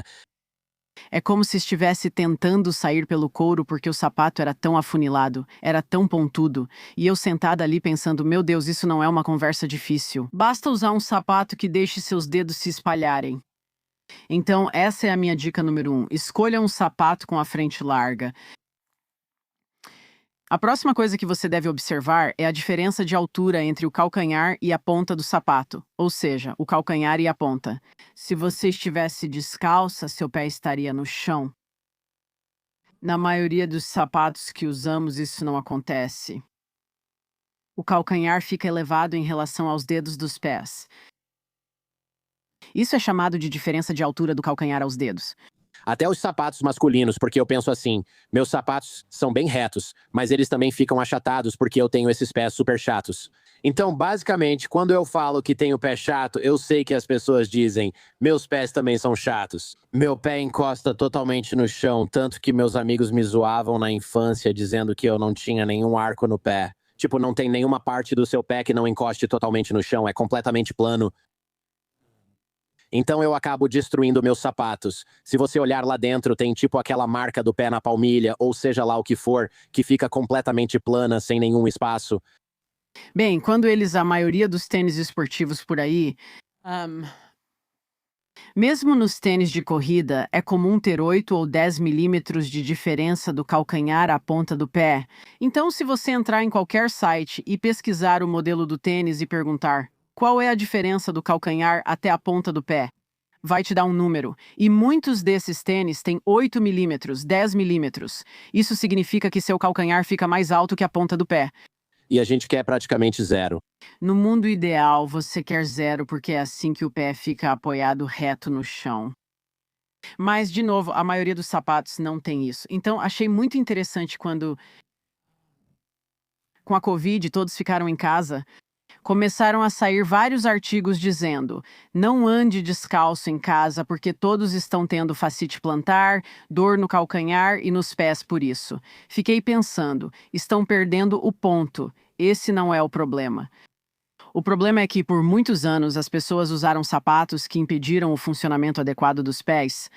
É como se estivesse tentando sair pelo couro porque o sapato era tão afunilado, era tão pontudo, e eu sentada ali pensando, meu Deus, isso não é uma conversa difícil. Basta usar um sapato que deixe seus dedos se espalharem. Então, essa é a minha dica número 1. Escolha um sapato com a frente larga. A próxima coisa que você deve observar é a diferença de altura entre o calcanhar e a ponta do sapato, ou seja, o calcanhar e a ponta. Se você estivesse descalça, seu pé estaria no chão. Na maioria dos sapatos que usamos, isso não acontece. O calcanhar fica elevado em relação aos dedos dos pés. Isso é chamado de diferença de altura do calcanhar aos dedos. até os sapatos masculinos, porque eu penso assim, meus sapatos são bem retos, mas eles também ficam achatados porque eu tenho esses pés super chatos. Então, basicamente, quando eu falo que tenho pé chato, eu sei que as pessoas dizem, meus pés também são chatos. Meu pé encosta totalmente no chão, tanto que meus amigos me zoavam na infância dizendo que eu não tinha nenhum arco no pé. Tipo, não tem nenhuma parte do seu pé que não encoste totalmente no chão, é completamente plano. Então eu acabo destruindo meus sapatos. Se você olhar lá dentro, tem tipo aquela marca do pé na palmilha, ou seja lá o que for, que fica completamente plana, sem nenhum espaço. Bem, quando a maioria dos tênis esportivos por aí, mesmo nos tênis de corrida, é comum ter 8 ou 10 milímetros de diferença do calcanhar à ponta do pé. Então, se você entrar em qualquer site e pesquisar o modelo do tênis e perguntar qual é a diferença do calcanhar até a ponta do pé, vai te dar um número. E muitos desses tênis têm 8 milímetros, 10 milímetros. Isso significa que seu calcanhar fica mais alto que a ponta do pé. e a gente quer praticamente zero. No mundo ideal, você quer zero porque é assim que o pé fica apoiado reto no chão. Mas, de novo, a maioria dos sapatos não tem isso. Então, achei muito interessante quando, com a Covid, todos ficaram em casa. Começaram a sair vários artigos dizendo: não ande descalço em casa porque todos estão tendo fascite plantar, dor no calcanhar e nos pés por isso. Fiquei pensando: estão perdendo o ponto. Esse não é o problema. O problema é que, por muitos anos, as pessoas usaram sapatos que impediram o funcionamento adequado dos pés.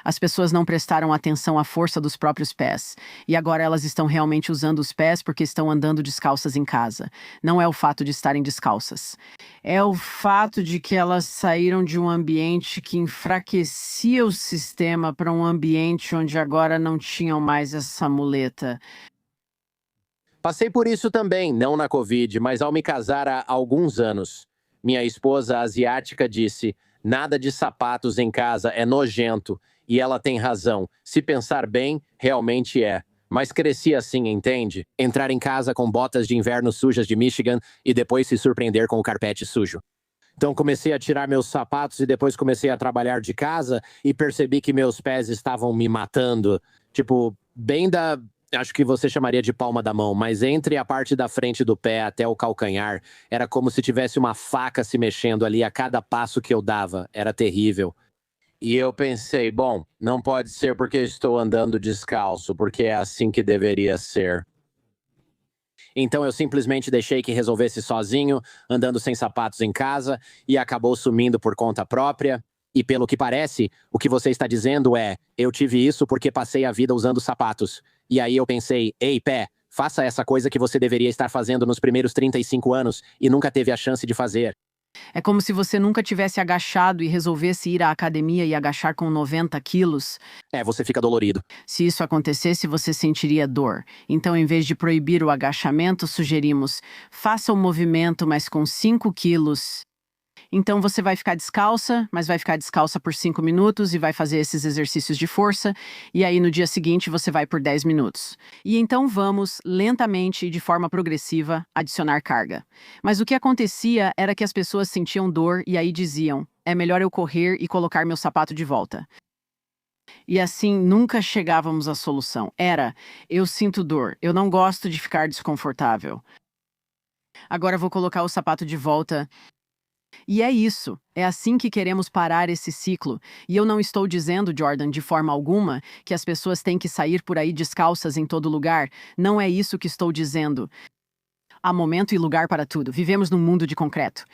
As pessoas não prestaram atenção à força dos próprios pés. E agora elas estão realmente usando os pés porque estão andando descalças em casa. Não é o fato de estarem descalças. É o fato de que elas saíram de um ambiente que enfraquecia o sistema para um ambiente onde agora não tinham mais essa muleta. Passei por isso também, não na Covid, mas ao me casar há alguns anos. Minha esposa asiática disse: nada de sapatos em casa é nojento. E ela tem razão. Se pensar bem, realmente é. Mas cresci assim, entende? Entrar em casa com botas de inverno sujas de Michigan e depois se surpreender com o carpete sujo. Então comecei a tirar meus sapatos e depois comecei a trabalhar de casa e percebi que meus pés estavam me matando. Tipo, bem da. Acho que você chamaria de palma da mão, mas entre a parte da frente do pé até o calcanhar, era como se tivesse uma faca se mexendo ali a cada passo que eu dava. Era terrível. E eu pensei, bom, não pode ser porque estou andando descalço, porque é assim que deveria ser. Então eu simplesmente deixei que resolvesse sozinho, andando sem sapatos em casa, e acabou sumindo por conta própria. E pelo que parece, o que você está dizendo é: eu tive isso porque passei a vida usando sapatos. E aí eu pensei, ei, pé, faça essa coisa que você deveria estar fazendo nos primeiros 35 anos e nunca teve a chance de fazer. É como se você nunca tivesse agachado e resolvesse ir à academia e agachar com 90 quilos. Você fica dolorido. Se isso acontecesse, você sentiria dor. Então, em vez de proibir o agachamento, sugerimos: faça o movimento, mas com 5 quilos. Então, você vai ficar descalça, mas vai ficar descalça por 5 minutos e vai fazer esses exercícios de força. E aí, no dia seguinte, você vai por 10 minutos. E então, vamos, lentamente e de forma progressiva, adicionar carga. Mas o que acontecia era que as pessoas sentiam dor e aí diziam: é melhor eu correr e colocar meu sapato de volta. E assim nunca chegávamos à solução. Era: eu sinto dor, eu não gosto de ficar desconfortável. Agora vou colocar o sapato de volta. E é isso. É assim que queremos parar esse ciclo. E eu não estou dizendo, Jordan, de forma alguma, que as pessoas têm que sair por aí descalças em todo lugar. Não é isso que estou dizendo. Há momento e lugar para tudo. Vivemos num mundo de concreto.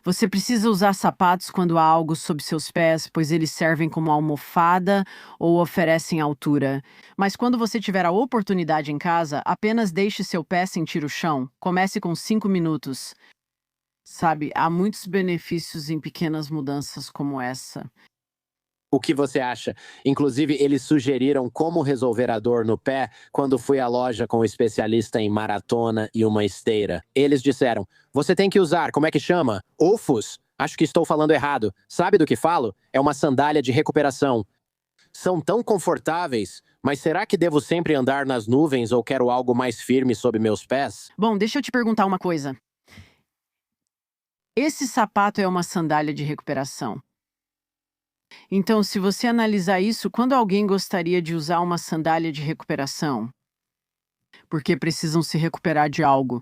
Você precisa usar sapatos quando há algo sob seus pés, pois eles servem como almofada ou oferecem altura. Mas quando você tiver a oportunidade em casa, apenas deixe seu pé sentir o chão. Comece com 5 minutos. Sabe, há muitos benefícios em pequenas mudanças como essa. O que você acha? Inclusive, eles sugeriram como resolver a dor no pé quando fui à loja com um especialista em maratona e uma esteira. Eles disseram: você tem que usar, como é que chama? OFUS? Acho que estou falando errado. Sabe do que falo? É uma sandália de recuperação. São tão confortáveis, mas será que devo sempre andar nas nuvens ou quero algo mais firme sob meus pés? Bom, deixa eu te perguntar uma coisa. Esse sapato é uma sandália de recuperação. Então, se você analisar isso, quando alguém gostaria de usar uma sandália de recuperação? Porque precisam se recuperar de algo.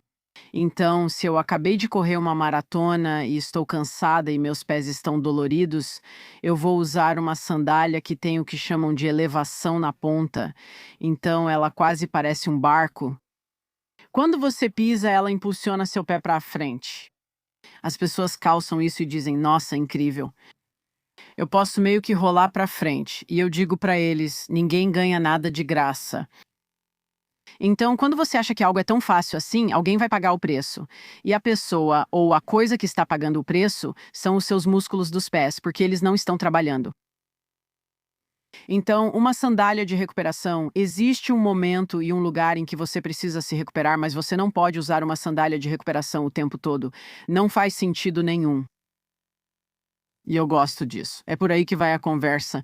Então, se eu acabei de correr uma maratona e estou cansada e meus pés estão doloridos, eu vou usar uma sandália que tem o que chamam de elevação na ponta. Então, ela quase parece um barco. Quando você pisa, ela impulsiona seu pé para frente. As pessoas calçam isso e dizem: nossa, incrível. Eu posso meio que rolar para frente. E eu digo para eles: ninguém ganha nada de graça. Então, quando você acha que algo é tão fácil assim, alguém vai pagar o preço. E a pessoa ou a coisa que está pagando o preço são os seus músculos dos pés, porque eles não estão trabalhando. Então, uma sandália de recuperação, existe um momento e um lugar em que você precisa se recuperar, mas você não pode usar uma sandália de recuperação o tempo todo. Não faz sentido nenhum. E eu gosto disso. É por aí que vai a conversa.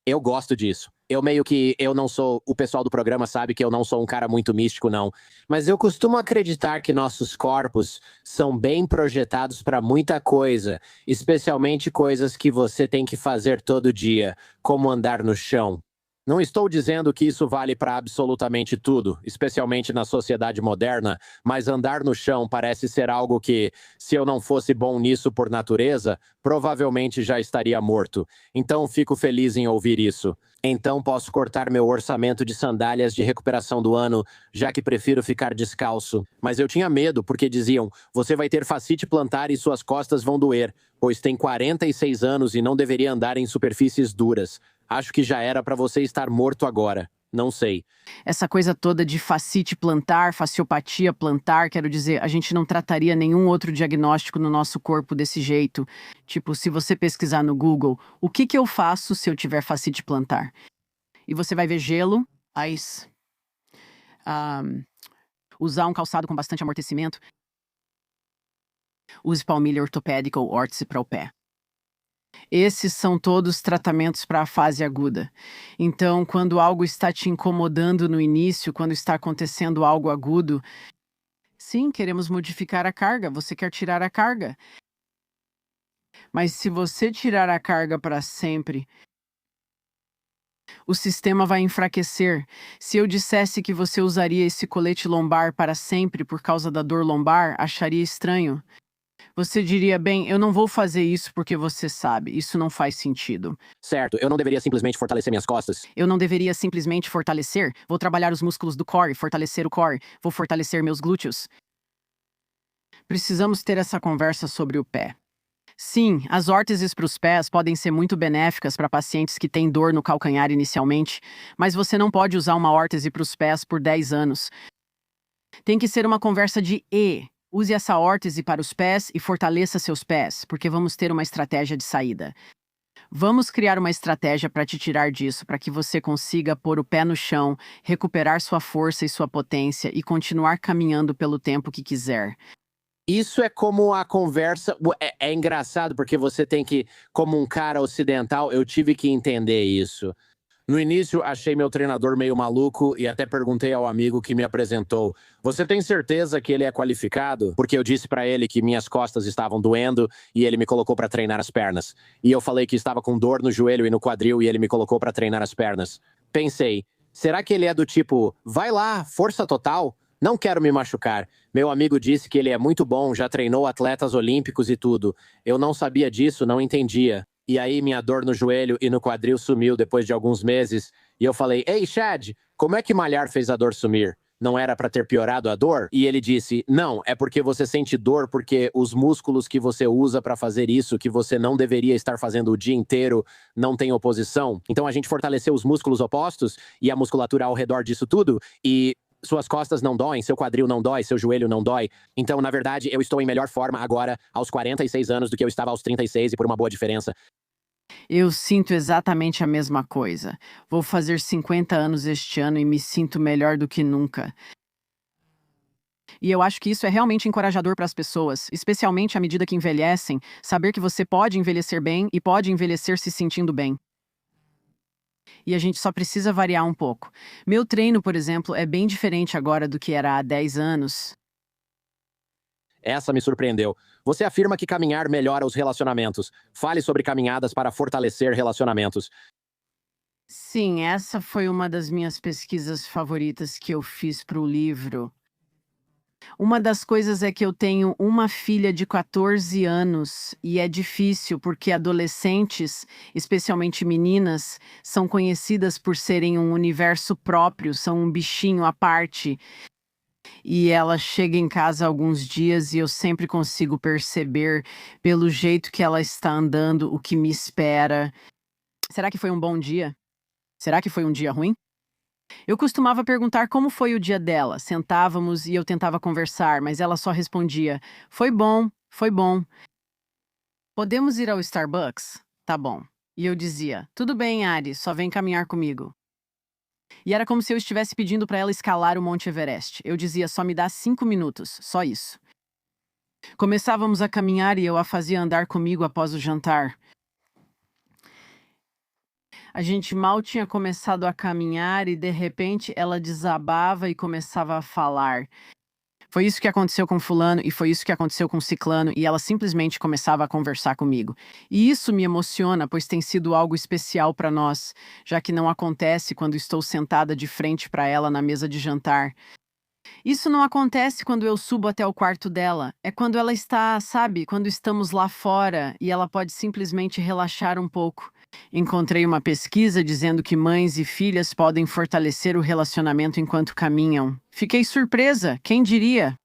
Eu gosto disso. Eu não sou, o pessoal do programa sabe que eu não sou um cara muito místico, não. Mas eu costumo acreditar que nossos corpos são bem projetados para muita coisa, especialmente coisas que você tem que fazer todo dia, como andar no chão. Não estou dizendo que isso vale para absolutamente tudo, especialmente na sociedade moderna, mas andar no chão parece ser algo que, se eu não fosse bom nisso por natureza, provavelmente já estaria morto. Então fico feliz em ouvir isso. Então posso cortar meu orçamento de sandálias de recuperação do ano, já que prefiro ficar descalço. Mas eu tinha medo, porque diziam: você vai ter fascite plantar e suas costas vão doer, pois tem 46 anos e não deveria andar em superfícies duras. Acho que já era para você estar morto agora. Não sei. Essa coisa toda de fascite plantar, fasciopatia plantar, quero dizer, a gente não trataria nenhum outro diagnóstico no nosso corpo desse jeito. Tipo, se você pesquisar no Google, o que que eu faço se eu tiver fascite plantar? E você vai ver gelo, ice, ah, usar um calçado com bastante amortecimento, use palmilha ortopédica ou órtese para o pé. Esses são todos tratamentos para a fase aguda. Então, quando algo está te incomodando no início, quando está acontecendo algo agudo, sim, queremos modificar a carga, você quer tirar a carga. Mas se você tirar a carga para sempre, o sistema vai enfraquecer. Se eu dissesse que você usaria esse colete lombar para sempre por causa da dor lombar, acharia estranho. Você diria, bem, eu não vou fazer isso porque você sabe, isso não faz sentido. Certo, eu não deveria simplesmente fortalecer minhas costas. Eu não deveria simplesmente fortalecer, vou trabalhar os músculos do core, fortalecer o core, vou fortalecer meus glúteos. Precisamos ter essa conversa sobre o pé. Sim, as órteses para os pés podem ser muito benéficas para pacientes que têm dor no calcanhar inicialmente, mas você não pode usar uma órtese para os pés por 10 anos. Tem que ser uma conversa de E. Use essa órtese para os pés e fortaleça seus pés, porque vamos ter uma estratégia de saída. Vamos criar uma estratégia para te tirar disso, para que você consiga pôr o pé no chão, recuperar sua força e sua potência e continuar caminhando pelo tempo que quiser. Isso é como a conversa. É engraçado porque você tem que, como um cara ocidental, eu tive que entender isso. No início, achei meu treinador meio maluco e até perguntei ao amigo que me apresentou: você tem certeza que ele é qualificado? Porque eu disse pra ele que minhas costas estavam doendo e ele me colocou pra treinar as pernas. E eu falei que estava com dor no joelho e no quadril e ele me colocou pra treinar as pernas. Pensei: será que ele é do tipo, vai lá, força total? Não quero me machucar. Meu amigo disse que ele é muito bom, já treinou atletas olímpicos e tudo. Eu não sabia disso, não entendia. E aí minha dor no joelho e no quadril sumiu depois de alguns meses. E eu falei: ei, Chad, como é que malhar fez a dor sumir? Não era pra ter piorado a dor? E ele disse: não, é porque você sente dor porque os músculos que você usa pra fazer isso, que você não deveria estar fazendo o dia inteiro, não tem oposição. Então a gente fortaleceu os músculos opostos e a musculatura ao redor disso tudo e suas costas não doem, seu quadril não dói, seu joelho não dói. Então, na verdade, eu estou em melhor forma agora, aos 46 anos, do que eu estava aos 36 e por uma boa diferença. Eu sinto exatamente a mesma coisa. Vou fazer 50 anos este ano e me sinto melhor do que nunca. E eu acho que isso é realmente encorajador para as pessoas, especialmente à medida que envelhecem, saber que você pode envelhecer bem e pode envelhecer se sentindo bem. E a gente só precisa variar um pouco. Meu treino, por exemplo, é bem diferente agora do que era há 10 anos. Essa me surpreendeu. Você afirma que caminhar melhora os relacionamentos. Fale sobre caminhadas para fortalecer relacionamentos. Sim, essa foi uma das minhas pesquisas favoritas que eu fiz para o livro. Uma das coisas é que eu tenho uma filha de 14 anos e é difícil porque adolescentes, especialmente meninas, são conhecidas por serem um universo próprio, são um bichinho à parte. E ela chega em casa alguns dias e eu sempre consigo perceber pelo jeito que ela está andando o que me espera. Será que foi um bom dia? Será que foi um dia ruim? Eu costumava perguntar como foi o dia dela. Sentávamos e eu tentava conversar, mas ela só respondia: foi bom, foi bom. Podemos ir ao Starbucks? Tá bom. E eu dizia: tudo bem, Ari, só vem caminhar comigo. E era como se eu estivesse pedindo para ela escalar o Monte Everest. Eu dizia: só me dá 5 minutos, só isso. Começávamos a caminhar e eu a fazia andar comigo após o jantar. A gente mal tinha começado a caminhar e de repente ela desabava e começava a falar. Foi isso que aconteceu com fulano e foi isso que aconteceu com ciclano e ela simplesmente começava a conversar comigo. E isso me emociona, pois tem sido algo especial para nós, já que não acontece quando estou sentada de frente para ela na mesa de jantar. Isso não acontece quando eu subo até o quarto dela. É quando ela está, sabe, quando estamos lá fora e ela pode simplesmente relaxar um pouco. Encontrei uma pesquisa dizendo que mães e filhas podem fortalecer o relacionamento enquanto caminham. Fiquei surpresa, quem diria?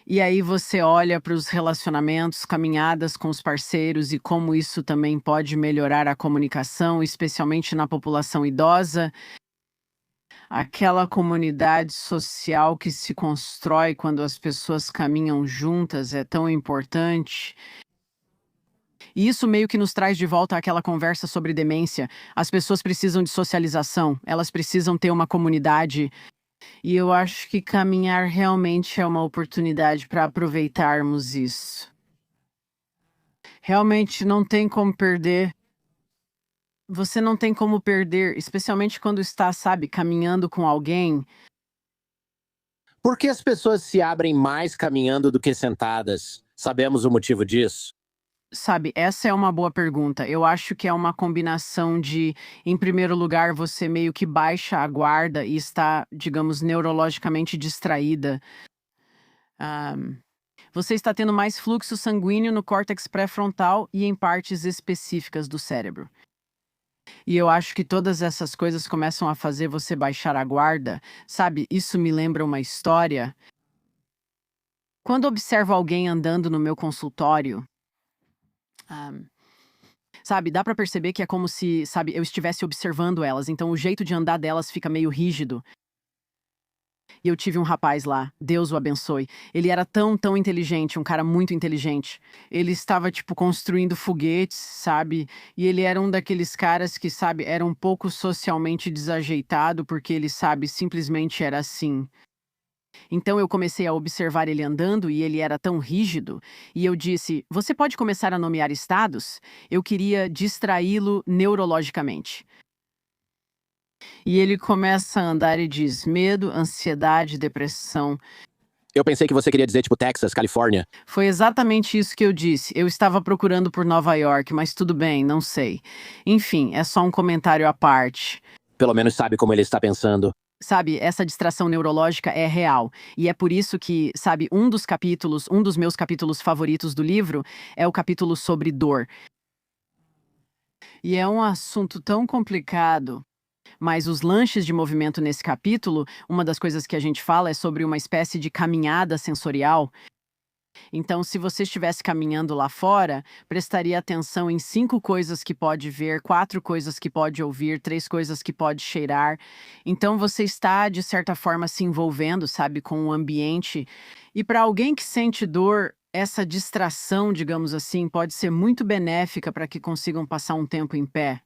E aí você olha para os relacionamentos, caminhadas com os parceiros e como isso também pode melhorar a comunicação, especialmente na população idosa. Aquela comunidade social que se constrói quando as pessoas caminham juntas é tão importante. E isso meio que nos traz de volta àquela conversa sobre demência. As pessoas precisam de socialização, elas precisam ter uma comunidade. E eu acho que caminhar realmente é uma oportunidade para aproveitarmos isso. Realmente não tem como perder. Você não tem como perder, especialmente quando está, sabe, caminhando com alguém. Por que as pessoas se abrem mais caminhando do que sentadas? Sabemos o motivo disso? Sabe, essa é uma boa pergunta. Eu acho que é uma combinação de, em primeiro lugar, você meio que baixa a guarda e está, digamos, neurologicamente distraída. Ah, você está tendo mais fluxo sanguíneo no córtex pré-frontal e em partes específicas do cérebro. E eu acho que todas essas coisas começam a fazer você baixar a guarda. Sabe, isso me lembra uma história. Quando observo alguém andando no meu consultório, ah, sabe, dá pra perceber que é como se, sabe, eu estivesse observando elas, então o jeito de andar delas fica meio rígido. E eu tive um rapaz lá, Deus o abençoe. Ele era tão inteligente, um cara muito inteligente. Ele estava, tipo, construindo foguetes, sabe? E ele era um daqueles caras que, sabe, era um pouco socialmente desajeitado, porque ele, sabe, simplesmente era assim. Então eu comecei a observar ele andando e ele era tão rígido, e eu disse: Você pode começar a nomear estados? Eu queria distraí-lo neurologicamente. E ele começa a andar e diz: medo, ansiedade, depressão. Eu pensei que você queria dizer, tipo, Texas, Califórnia. Foi exatamente isso que eu disse. Eu estava procurando por Nova York, mas tudo bem, não sei. Enfim, é só um comentário à parte. Pelo menos sabe como ele está pensando. Sabe, essa distração neurológica é real. E é por isso que, sabe, um dos meus capítulos favoritos do livro é o capítulo sobre dor. E é um assunto tão complicado. Mas os lanches de movimento nesse capítulo, uma das coisas que a gente fala é sobre uma espécie de caminhada sensorial. Então, se você estivesse caminhando lá fora, prestaria atenção em 5 coisas que pode ver, 4 coisas que pode ouvir, 3 coisas que pode cheirar. Então, você está, de certa forma, se envolvendo, sabe, com o ambiente. E para alguém que sente dor, essa distração, digamos assim, pode ser muito benéfica para que consigam passar um tempo em pé.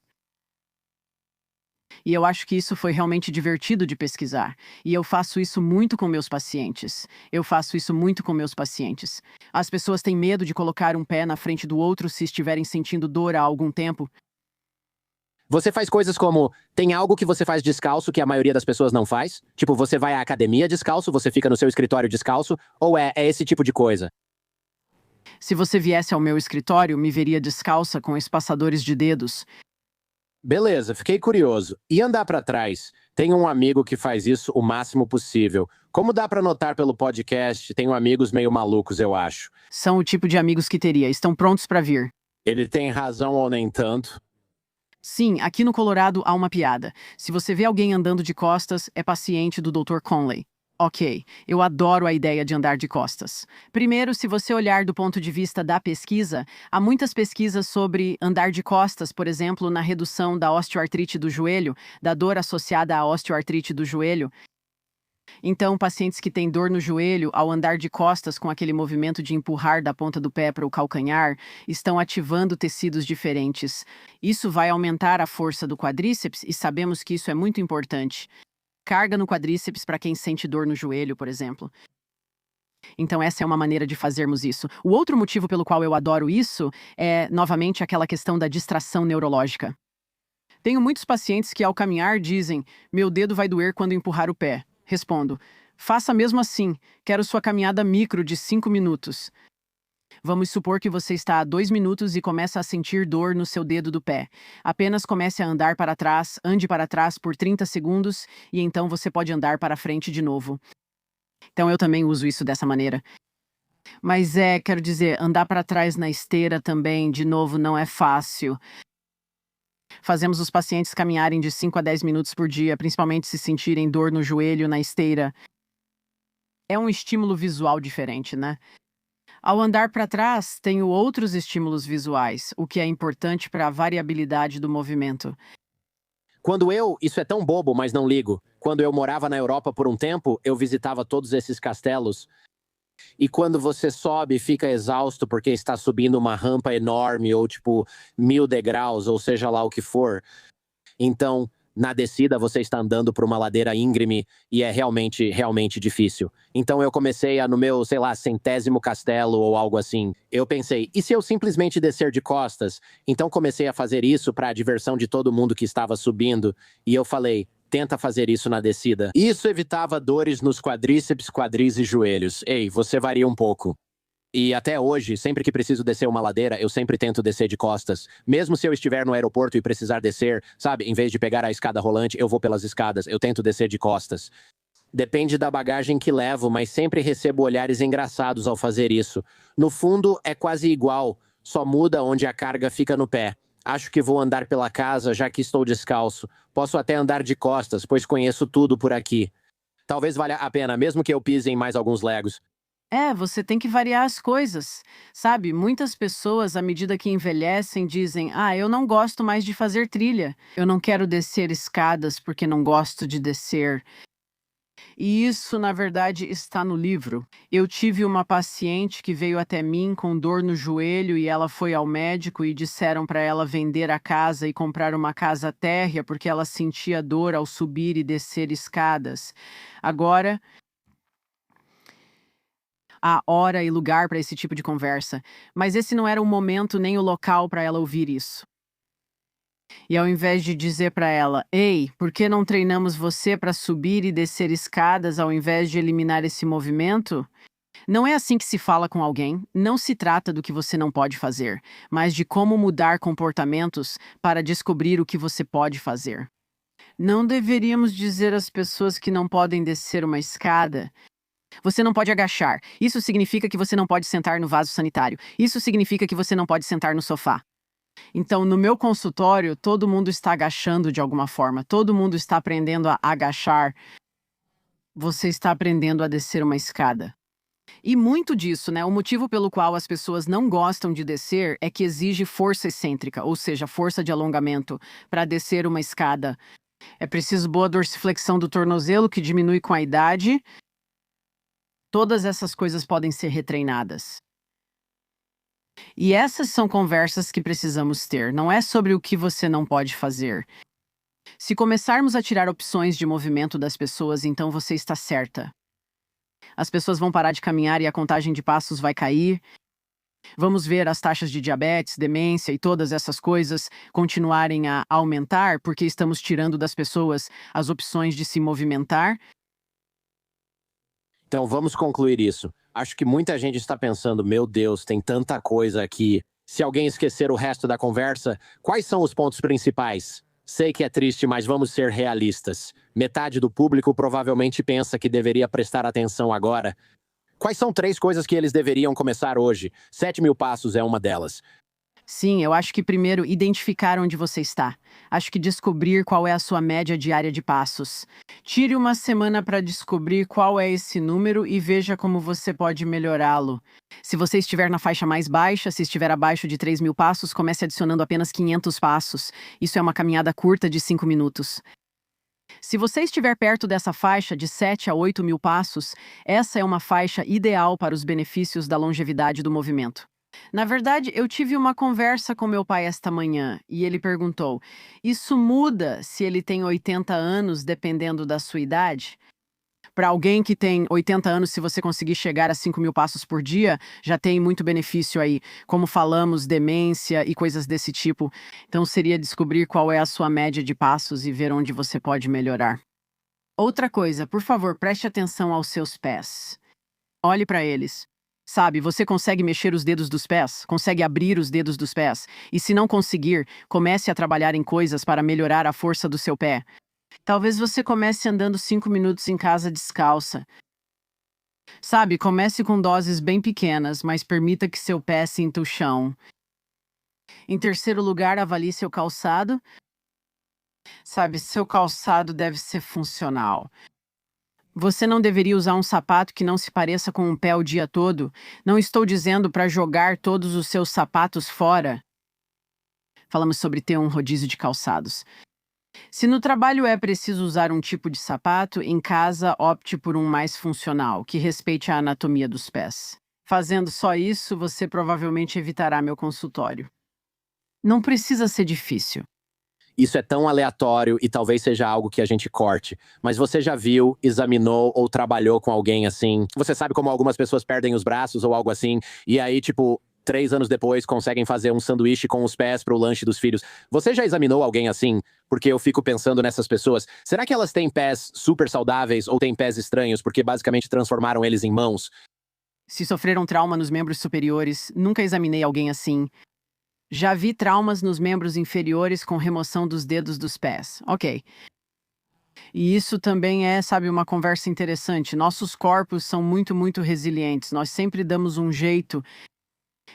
E eu acho que isso foi realmente divertido de pesquisar. E eu faço isso muito com meus pacientes. Eu faço isso muito com meus pacientes. As pessoas têm medo de colocar um pé na frente do outro se estiverem sentindo dor há algum tempo. Você faz coisas como, tem algo que você faz descalço que a maioria das pessoas não faz? Tipo, você vai à academia descalço, você fica no seu escritório descalço? Ou é esse tipo de coisa? Se você viesse ao meu escritório, me veria descalça com espaçadores de dedos. Beleza, fiquei curioso. E andar pra trás? Tenho um amigo que faz isso o máximo possível. Como dá pra notar pelo podcast, tenho amigos meio malucos, eu acho. São o tipo de amigos que teria. Estão prontos para vir. Ele tem razão ou nem tanto? Sim, aqui no Colorado há uma piada. Se você vê alguém andando de costas, é paciente do Dr. Conley. Ok, eu adoro a ideia de andar de costas. Primeiro, se você olhar do ponto de vista da pesquisa, há muitas pesquisas sobre andar de costas, por exemplo, na redução da osteoartrite do joelho, da dor associada à osteoartrite do joelho. Então, pacientes que têm dor no joelho ao andar de costas com aquele movimento de empurrar da ponta do pé para o calcanhar, estão ativando tecidos diferentes. Isso vai aumentar a força do quadríceps e sabemos que isso é muito importante. Carga no quadríceps para quem sente dor no joelho, por exemplo. Então, essa é uma maneira de fazermos isso. O outro motivo pelo qual eu adoro isso é, novamente, aquela questão da distração neurológica. Tenho muitos pacientes que, ao caminhar, dizem: meu dedo vai doer quando empurrar o pé. Respondo: faça mesmo assim, quero sua caminhada micro de 5 minutos. Vamos supor que você está há 2 minutos e começa a sentir dor no seu dedo do pé. Apenas comece a andar para trás, ande para trás por 30 segundos e então você pode andar para frente de novo. Então eu também uso isso dessa maneira. Mas quero dizer, andar para trás na esteira também, de novo, não é fácil. Fazemos os pacientes caminharem de 5 a 10 minutos por dia, principalmente se sentirem dor no joelho, na esteira. É um estímulo visual diferente, né? Ao andar para trás, tenho outros estímulos visuais, o que é importante para a variabilidade do movimento. Isso é tão bobo, mas não ligo. Quando eu morava na Europa por um tempo, eu visitava todos esses castelos. E quando você sobe, fica exausto porque está subindo uma rampa enorme, ou tipo 1000 degraus, ou seja lá o que for. Então, na descida, você está andando por uma ladeira íngreme e é realmente, realmente difícil. Então eu comecei no meu, sei lá, 100º castelo ou algo assim. Eu pensei, e se eu simplesmente descer de costas? Então comecei a fazer isso para a diversão de todo mundo que estava subindo. E eu falei, tenta fazer isso na descida. Isso evitava dores nos quadríceps, quadris e joelhos. Ei, você varia um pouco. E até hoje, sempre que preciso descer uma ladeira, eu sempre tento descer de costas. Mesmo se eu estiver no aeroporto e precisar descer, sabe? Em vez de pegar a escada rolante, eu vou pelas escadas. Eu tento descer de costas. Depende da bagagem que levo, mas sempre recebo olhares engraçados ao fazer isso. No fundo, é quase igual, só muda onde a carga fica no pé. Acho que vou andar pela casa, já que estou descalço. Posso até andar de costas, pois conheço tudo por aqui. Talvez valha a pena, mesmo que eu pise em mais alguns legos. Você tem que variar as coisas. Sabe, muitas pessoas, à medida que envelhecem, dizem: eu não gosto mais de fazer trilha. Eu não quero descer escadas porque não gosto de descer. E isso, na verdade, está no livro. Eu tive uma paciente que veio até mim com dor no joelho e ela foi ao médico e disseram para ela vender a casa e comprar uma casa térrea porque ela sentia dor ao subir e descer escadas. Agora, há hora e lugar para esse tipo de conversa, mas esse não era o momento nem o local para ela ouvir isso. E ao invés de dizer para ela: ei, por que não treinamos você para subir e descer escadas ao invés de eliminar esse movimento? Não é assim que se fala com alguém. Não se trata do que você não pode fazer, mas de como mudar comportamentos para descobrir o que você pode fazer. Não deveríamos dizer às pessoas que não podem descer uma escada. Você não pode agachar. Isso significa que você não pode sentar no vaso sanitário. Isso significa que você não pode sentar no sofá. Então, no meu consultório, todo mundo está agachando de alguma forma. Todo mundo está aprendendo a agachar. Você está aprendendo a descer uma escada. E muito disso, né? O motivo pelo qual as pessoas não gostam de descer é que exige força excêntrica, ou seja, força de alongamento, para descer uma escada. É preciso boa dorsiflexão do tornozelo, que diminui com a idade. Todas essas coisas podem ser retreinadas. E essas são conversas que precisamos ter. Não é sobre o que você não pode fazer. Se começarmos a tirar opções de movimento das pessoas, então você está certa. As pessoas vão parar de caminhar e a contagem de passos vai cair. Vamos ver as taxas de diabetes, demência e todas essas coisas continuarem a aumentar porque estamos tirando das pessoas as opções de se movimentar. Então vamos concluir isso. Acho que muita gente está pensando, meu Deus, tem tanta coisa aqui. Se alguém esquecer o resto da conversa, quais são os pontos principais? Sei que é triste, mas vamos ser realistas. Metade do público provavelmente pensa que deveria prestar atenção agora. Quais são 3 coisas que eles deveriam começar hoje? 7.000 passos é uma delas. Sim, eu acho que primeiro identificar onde você está. Acho que descobrir qual é a sua média diária de passos. Tire uma semana para descobrir qual é esse número e veja como você pode melhorá-lo. Se você estiver na faixa mais baixa, se estiver abaixo de 3.000 passos, comece adicionando apenas 500 passos. Isso é uma caminhada curta de 5 minutos. Se você estiver perto dessa faixa de 7 a 8.000 passos, essa é uma faixa ideal para os benefícios da longevidade do movimento. Na verdade, eu tive uma conversa com meu pai esta manhã e ele perguntou: isso muda se ele tem 80 anos, dependendo da sua idade? Para alguém que tem 80 anos, se você conseguir chegar a 5.000 passos por dia, já tem muito benefício aí. Como falamos, demência e coisas desse tipo. Então seria descobrir qual é a sua média de passos e ver onde você pode melhorar. Outra coisa, por favor, preste atenção aos seus pés. Olhe para eles. Sabe, você consegue mexer os dedos dos pés, consegue abrir os dedos dos pés. E se não conseguir, comece a trabalhar em coisas para melhorar a força do seu pé. Talvez você comece andando 5 minutos em casa descalça. Sabe, comece com doses bem pequenas, mas permita que seu pé sinta o chão. Em terceiro lugar, avalie seu calçado. Sabe, seu calçado deve ser funcional. Você não deveria usar um sapato que não se pareça com um pé o dia todo. Não estou dizendo para jogar todos os seus sapatos fora. Falamos sobre ter um rodízio de calçados. Se no trabalho é preciso usar um tipo de sapato, em casa opte por um mais funcional, que respeite a anatomia dos pés. Fazendo só isso, você provavelmente evitará meu consultório. Não precisa ser difícil. Isso é tão aleatório e talvez seja algo que a gente corte. Mas você já viu, examinou ou trabalhou com alguém assim? Você sabe como algumas pessoas perdem os braços ou algo assim? E aí, tipo, 3 anos depois conseguem fazer um sanduíche com os pés pro lanche dos filhos. Você já examinou alguém assim? Porque eu fico pensando nessas pessoas. Será que elas têm pés super saudáveis ou têm pés estranhos porque basicamente transformaram eles em mãos? Se sofreram trauma nos membros superiores, nunca examinei alguém assim. Já vi traumas nos membros inferiores com remoção dos dedos dos pés. Ok. E isso também é, sabe, uma conversa interessante. Nossos corpos são muito, muito resilientes. Nós sempre damos um jeito.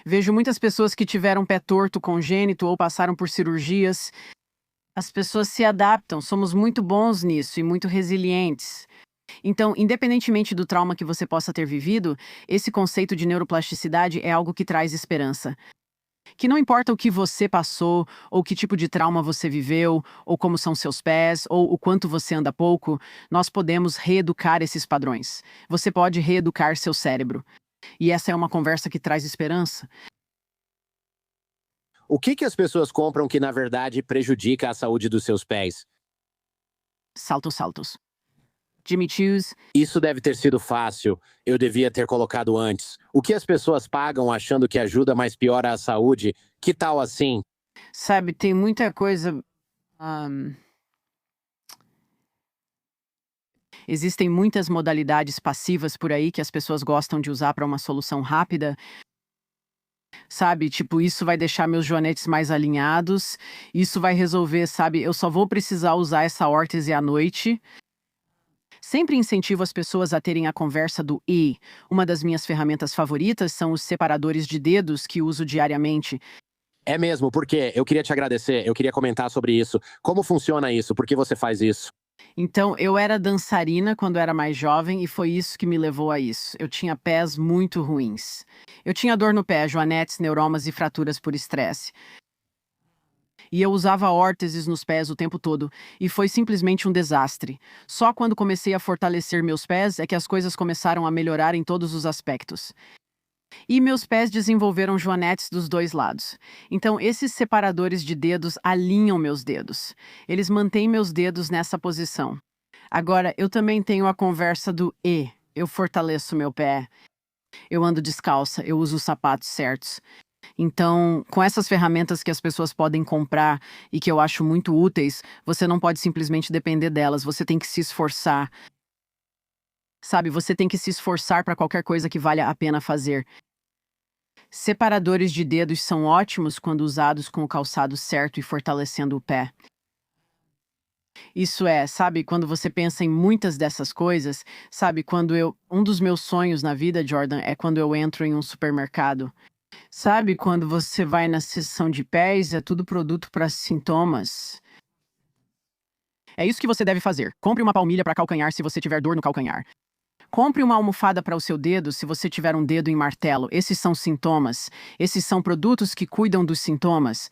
Vejo muitas pessoas que tiveram pé torto congênito ou passaram por cirurgias. As pessoas se adaptam. Somos muito bons nisso e muito resilientes. Então, independentemente do trauma que você possa ter vivido, esse conceito de neuroplasticidade é algo que traz esperança. Que não importa o que você passou, ou que tipo de trauma você viveu, ou como são seus pés, ou o quanto você anda pouco, nós podemos reeducar esses padrões. Você pode reeducar seu cérebro. E essa é uma conversa que traz esperança. O que as pessoas compram que na verdade prejudica a saúde dos seus pés? Saltos, saltos. Jimmy Choos. Isso deve ter sido fácil. Eu devia ter colocado antes. O que as pessoas pagam achando que ajuda, mas piora a saúde? Que tal assim? Sabe, tem muita coisa. ahn, Existem muitas modalidades passivas por aí que as pessoas gostam de usar para uma solução rápida. Sabe, tipo, isso vai deixar meus joanetes mais alinhados. Isso vai resolver, sabe, eu só vou precisar usar essa órtese à noite. Sempre incentivo as pessoas a terem a conversa do "e". Uma das minhas ferramentas favoritas são os separadores de dedos que uso diariamente. É mesmo, porque eu queria te agradecer, eu queria comentar sobre isso. Como funciona isso? Por que você faz isso? Então, eu era dançarina quando era mais jovem e foi isso que me levou a isso. Eu tinha pés muito ruins. Eu tinha dor no pé, joanetes, neuromas e fraturas por estresse. E eu usava órteses nos pés o tempo todo, e foi simplesmente um desastre. Só quando comecei a fortalecer meus pés é que as coisas começaram a melhorar em todos os aspectos. E meus pés desenvolveram joanetes dos dois lados. Então, esses separadores de dedos alinham meus dedos. Eles mantêm meus dedos nessa posição. Agora, eu também tenho a conversa do "e". Eu fortaleço meu pé. Eu ando descalça, eu uso os sapatos certos. Então, com essas ferramentas que as pessoas podem comprar e que eu acho muito úteis, você não pode simplesmente depender delas, você tem que se esforçar. Sabe, você tem que se esforçar para qualquer coisa que valha a pena fazer. Separadores de dedos são ótimos quando usados com o calçado certo e fortalecendo o pé. Isso é, sabe, quando você pensa em muitas dessas coisas, sabe, quando eu. Um dos meus sonhos na vida, Jordan, é quando eu entro em um supermercado. Sabe, quando você vai na seção de pés, é tudo produto para sintomas. É isso que você deve fazer. Compre uma palmilha para calcanhar se você tiver dor no calcanhar. Compre uma almofada para o seu dedo se você tiver um dedo em martelo. Esses são sintomas. Esses são produtos que cuidam dos sintomas.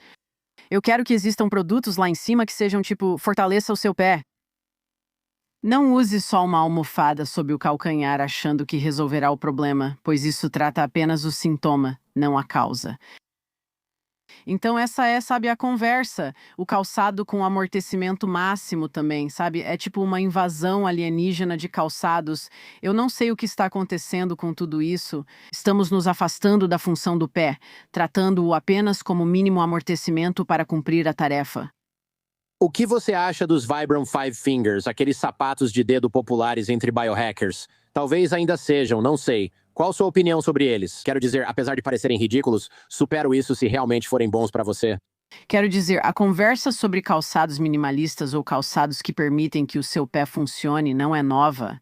Eu quero que existam produtos lá em cima que sejam tipo, fortaleça o seu pé. Não use só uma almofada sob o calcanhar achando que resolverá o problema, pois isso trata apenas o sintoma, não a causa. Então essa é, sabe, a conversa. O calçado com amortecimento máximo também, sabe? É tipo uma invasão alienígena de calçados. Eu não sei o que está acontecendo com tudo isso. Estamos nos afastando da função do pé, tratando-o apenas como mínimo amortecimento para cumprir a tarefa. O que você acha dos Vibram Five Fingers, aqueles sapatos de dedo populares entre biohackers? Talvez ainda sejam, não sei. Qual sua opinião sobre eles? Quero dizer, apesar de parecerem ridículos, supero isso se realmente forem bons pra você. Quero dizer, a conversa sobre calçados minimalistas ou calçados que permitem que o seu pé funcione não é nova.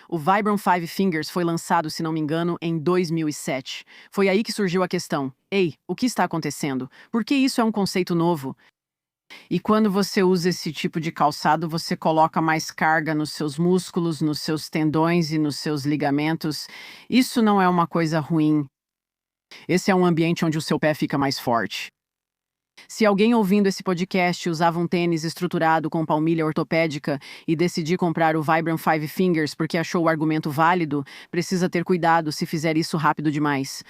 O Vibram Five Fingers foi lançado, se não me engano, em 2007. Foi aí que surgiu a questão: ei, o que está acontecendo? Por que isso é um conceito novo? E quando você usa esse tipo de calçado, você coloca mais carga nos seus músculos, nos seus tendões e nos seus ligamentos. Isso não é uma coisa ruim. Esse é um ambiente onde o seu pé fica mais forte. Se alguém ouvindo esse podcast usava um tênis estruturado com palmilha ortopédica e decidir comprar o Vibram Five Fingers porque achou o argumento válido, precisa ter cuidado se fizer isso rápido demais.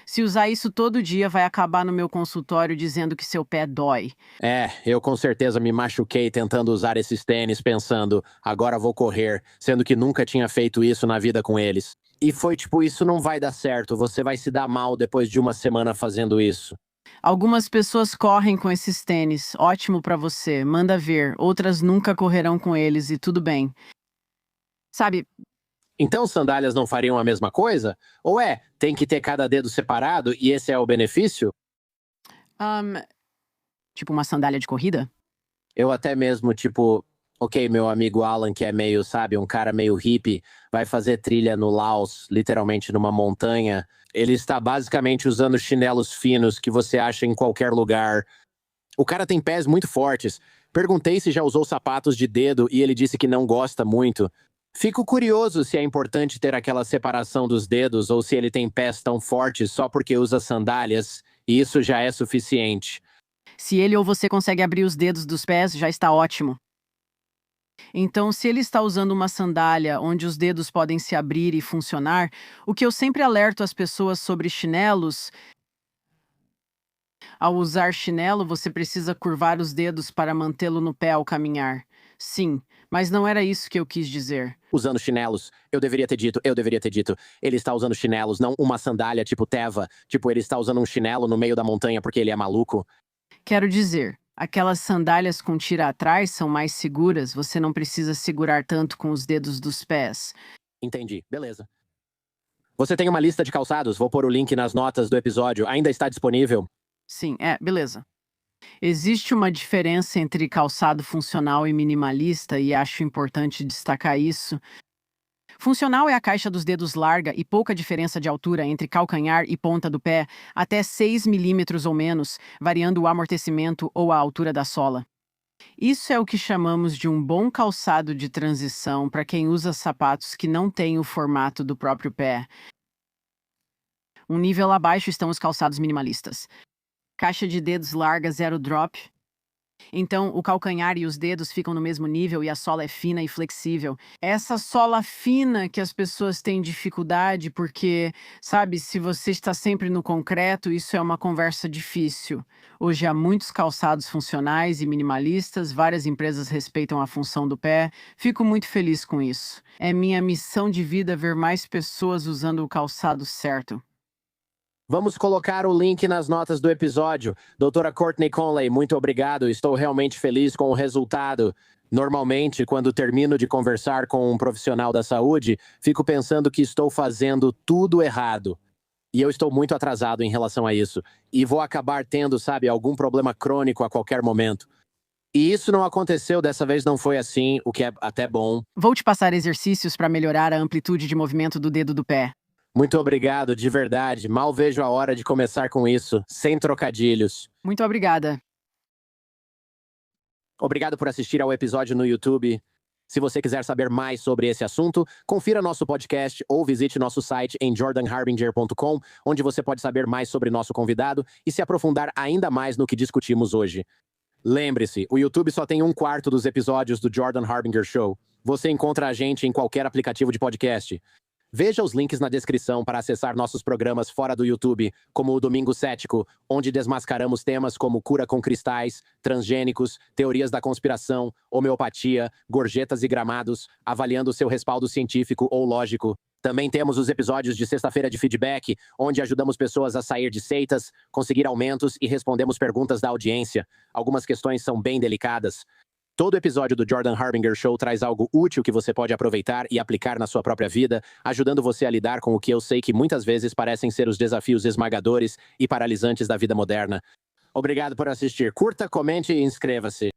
Se usar isso todo dia, vai acabar no meu consultório dizendo que seu pé dói. Eu com certeza me machuquei tentando usar esses tênis pensando, agora vou correr, sendo que nunca tinha feito isso na vida com eles. E foi tipo, isso não vai dar certo, você vai se dar mal depois de uma semana fazendo isso. Algumas pessoas correm com esses tênis, ótimo pra você, manda ver. Outras nunca correrão com eles e tudo bem. Sabe, Então sandálias não fariam a mesma coisa? Ou tem que ter cada dedo separado e esse é o benefício? ahn, tipo uma sandália de corrida? Eu até mesmo, tipo, ok, meu amigo Alan, que é meio, sabe, um cara meio hippie, vai fazer trilha no Laos, literalmente numa montanha. Ele está basicamente usando chinelos finos que você acha em qualquer lugar. O cara tem pés muito fortes. Perguntei se já usou sapatos de dedo e ele disse que não gosta muito. Fico curioso se é importante ter aquela separação dos dedos ou se ele tem pés tão fortes só porque usa sandálias, e isso já é suficiente. Se ele ou você consegue abrir os dedos dos pés, já está ótimo. Então, se ele está usando uma sandália onde os dedos podem se abrir e funcionar, o que eu sempre alerto as pessoas sobre chinelos, ao usar chinelo, você precisa curvar os dedos para mantê-lo no pé ao caminhar. Sim, mas não era isso que eu quis dizer. Usando chinelos. Eu deveria ter dito. Ele está usando chinelos, não uma sandália tipo Teva. Tipo, ele está usando um chinelo no meio da montanha porque ele é maluco. Quero dizer, aquelas sandálias com tira atrás são mais seguras, você não precisa segurar tanto com os dedos dos pés. Entendi, beleza. Você tem uma lista de calçados, vou pôr o link nas notas do episódio. Ainda está disponível? Sim, beleza. Existe uma diferença entre calçado funcional e minimalista, e acho importante destacar isso. Funcional é a caixa dos dedos larga e pouca diferença de altura entre calcanhar e ponta do pé, até 6 milímetros ou menos, variando o amortecimento ou a altura da sola. Isso é o que chamamos de um bom calçado de transição para quem usa sapatos que não têm o formato do próprio pé. Um nível abaixo estão os calçados minimalistas. Caixa de dedos larga, zero drop. Então, o calcanhar e os dedos ficam no mesmo nível e a sola é fina e flexível. Essa sola fina que as pessoas têm dificuldade porque, sabe, se você está sempre no concreto, isso é uma conversa difícil. Hoje há muitos calçados funcionais e minimalistas, várias empresas respeitam a função do pé. Fico muito feliz com isso. É minha missão de vida ver mais pessoas usando o calçado certo. Vamos colocar o link nas notas do episódio. Doutora Courtney Conley, muito obrigado. Estou realmente feliz com o resultado. Normalmente, quando termino de conversar com um profissional da saúde, fico pensando que estou fazendo tudo errado. E eu estou muito atrasado em relação a isso. E vou acabar tendo, sabe, algum problema crônico a qualquer momento. E isso não aconteceu, dessa vez não foi assim, o que é até bom. Vou te passar exercícios para melhorar a amplitude de movimento do dedo do pé. Muito obrigado, de verdade. Mal vejo a hora de começar com isso, sem trocadilhos. Muito obrigada. Obrigado por assistir ao episódio no YouTube. Se você quiser saber mais sobre esse assunto, confira nosso podcast ou visite nosso site em jordanharbinger.com, onde você pode saber mais sobre nosso convidado e se aprofundar ainda mais no que discutimos hoje. Lembre-se, o YouTube só tem 1/4 dos episódios do Jordan Harbinger Show. Você encontra a gente em qualquer aplicativo de podcast. Veja os links na descrição para acessar nossos programas fora do YouTube, como o Domingo Cético, onde desmascaramos temas como cura com cristais, transgênicos, teorias da conspiração, homeopatia, gorjetas e gramados, avaliando seu respaldo científico ou lógico. Também temos os episódios de Sexta-feira de Feedback, onde ajudamos pessoas a sair de seitas, conseguir aumentos e respondemos perguntas da audiência. Algumas questões são bem delicadas. Todo episódio do Jordan Harbinger Show traz algo útil que você pode aproveitar e aplicar na sua própria vida, ajudando você a lidar com o que eu sei que muitas vezes parecem ser os desafios esmagadores e paralisantes da vida moderna. Obrigado por assistir. Curta, comente e inscreva-se.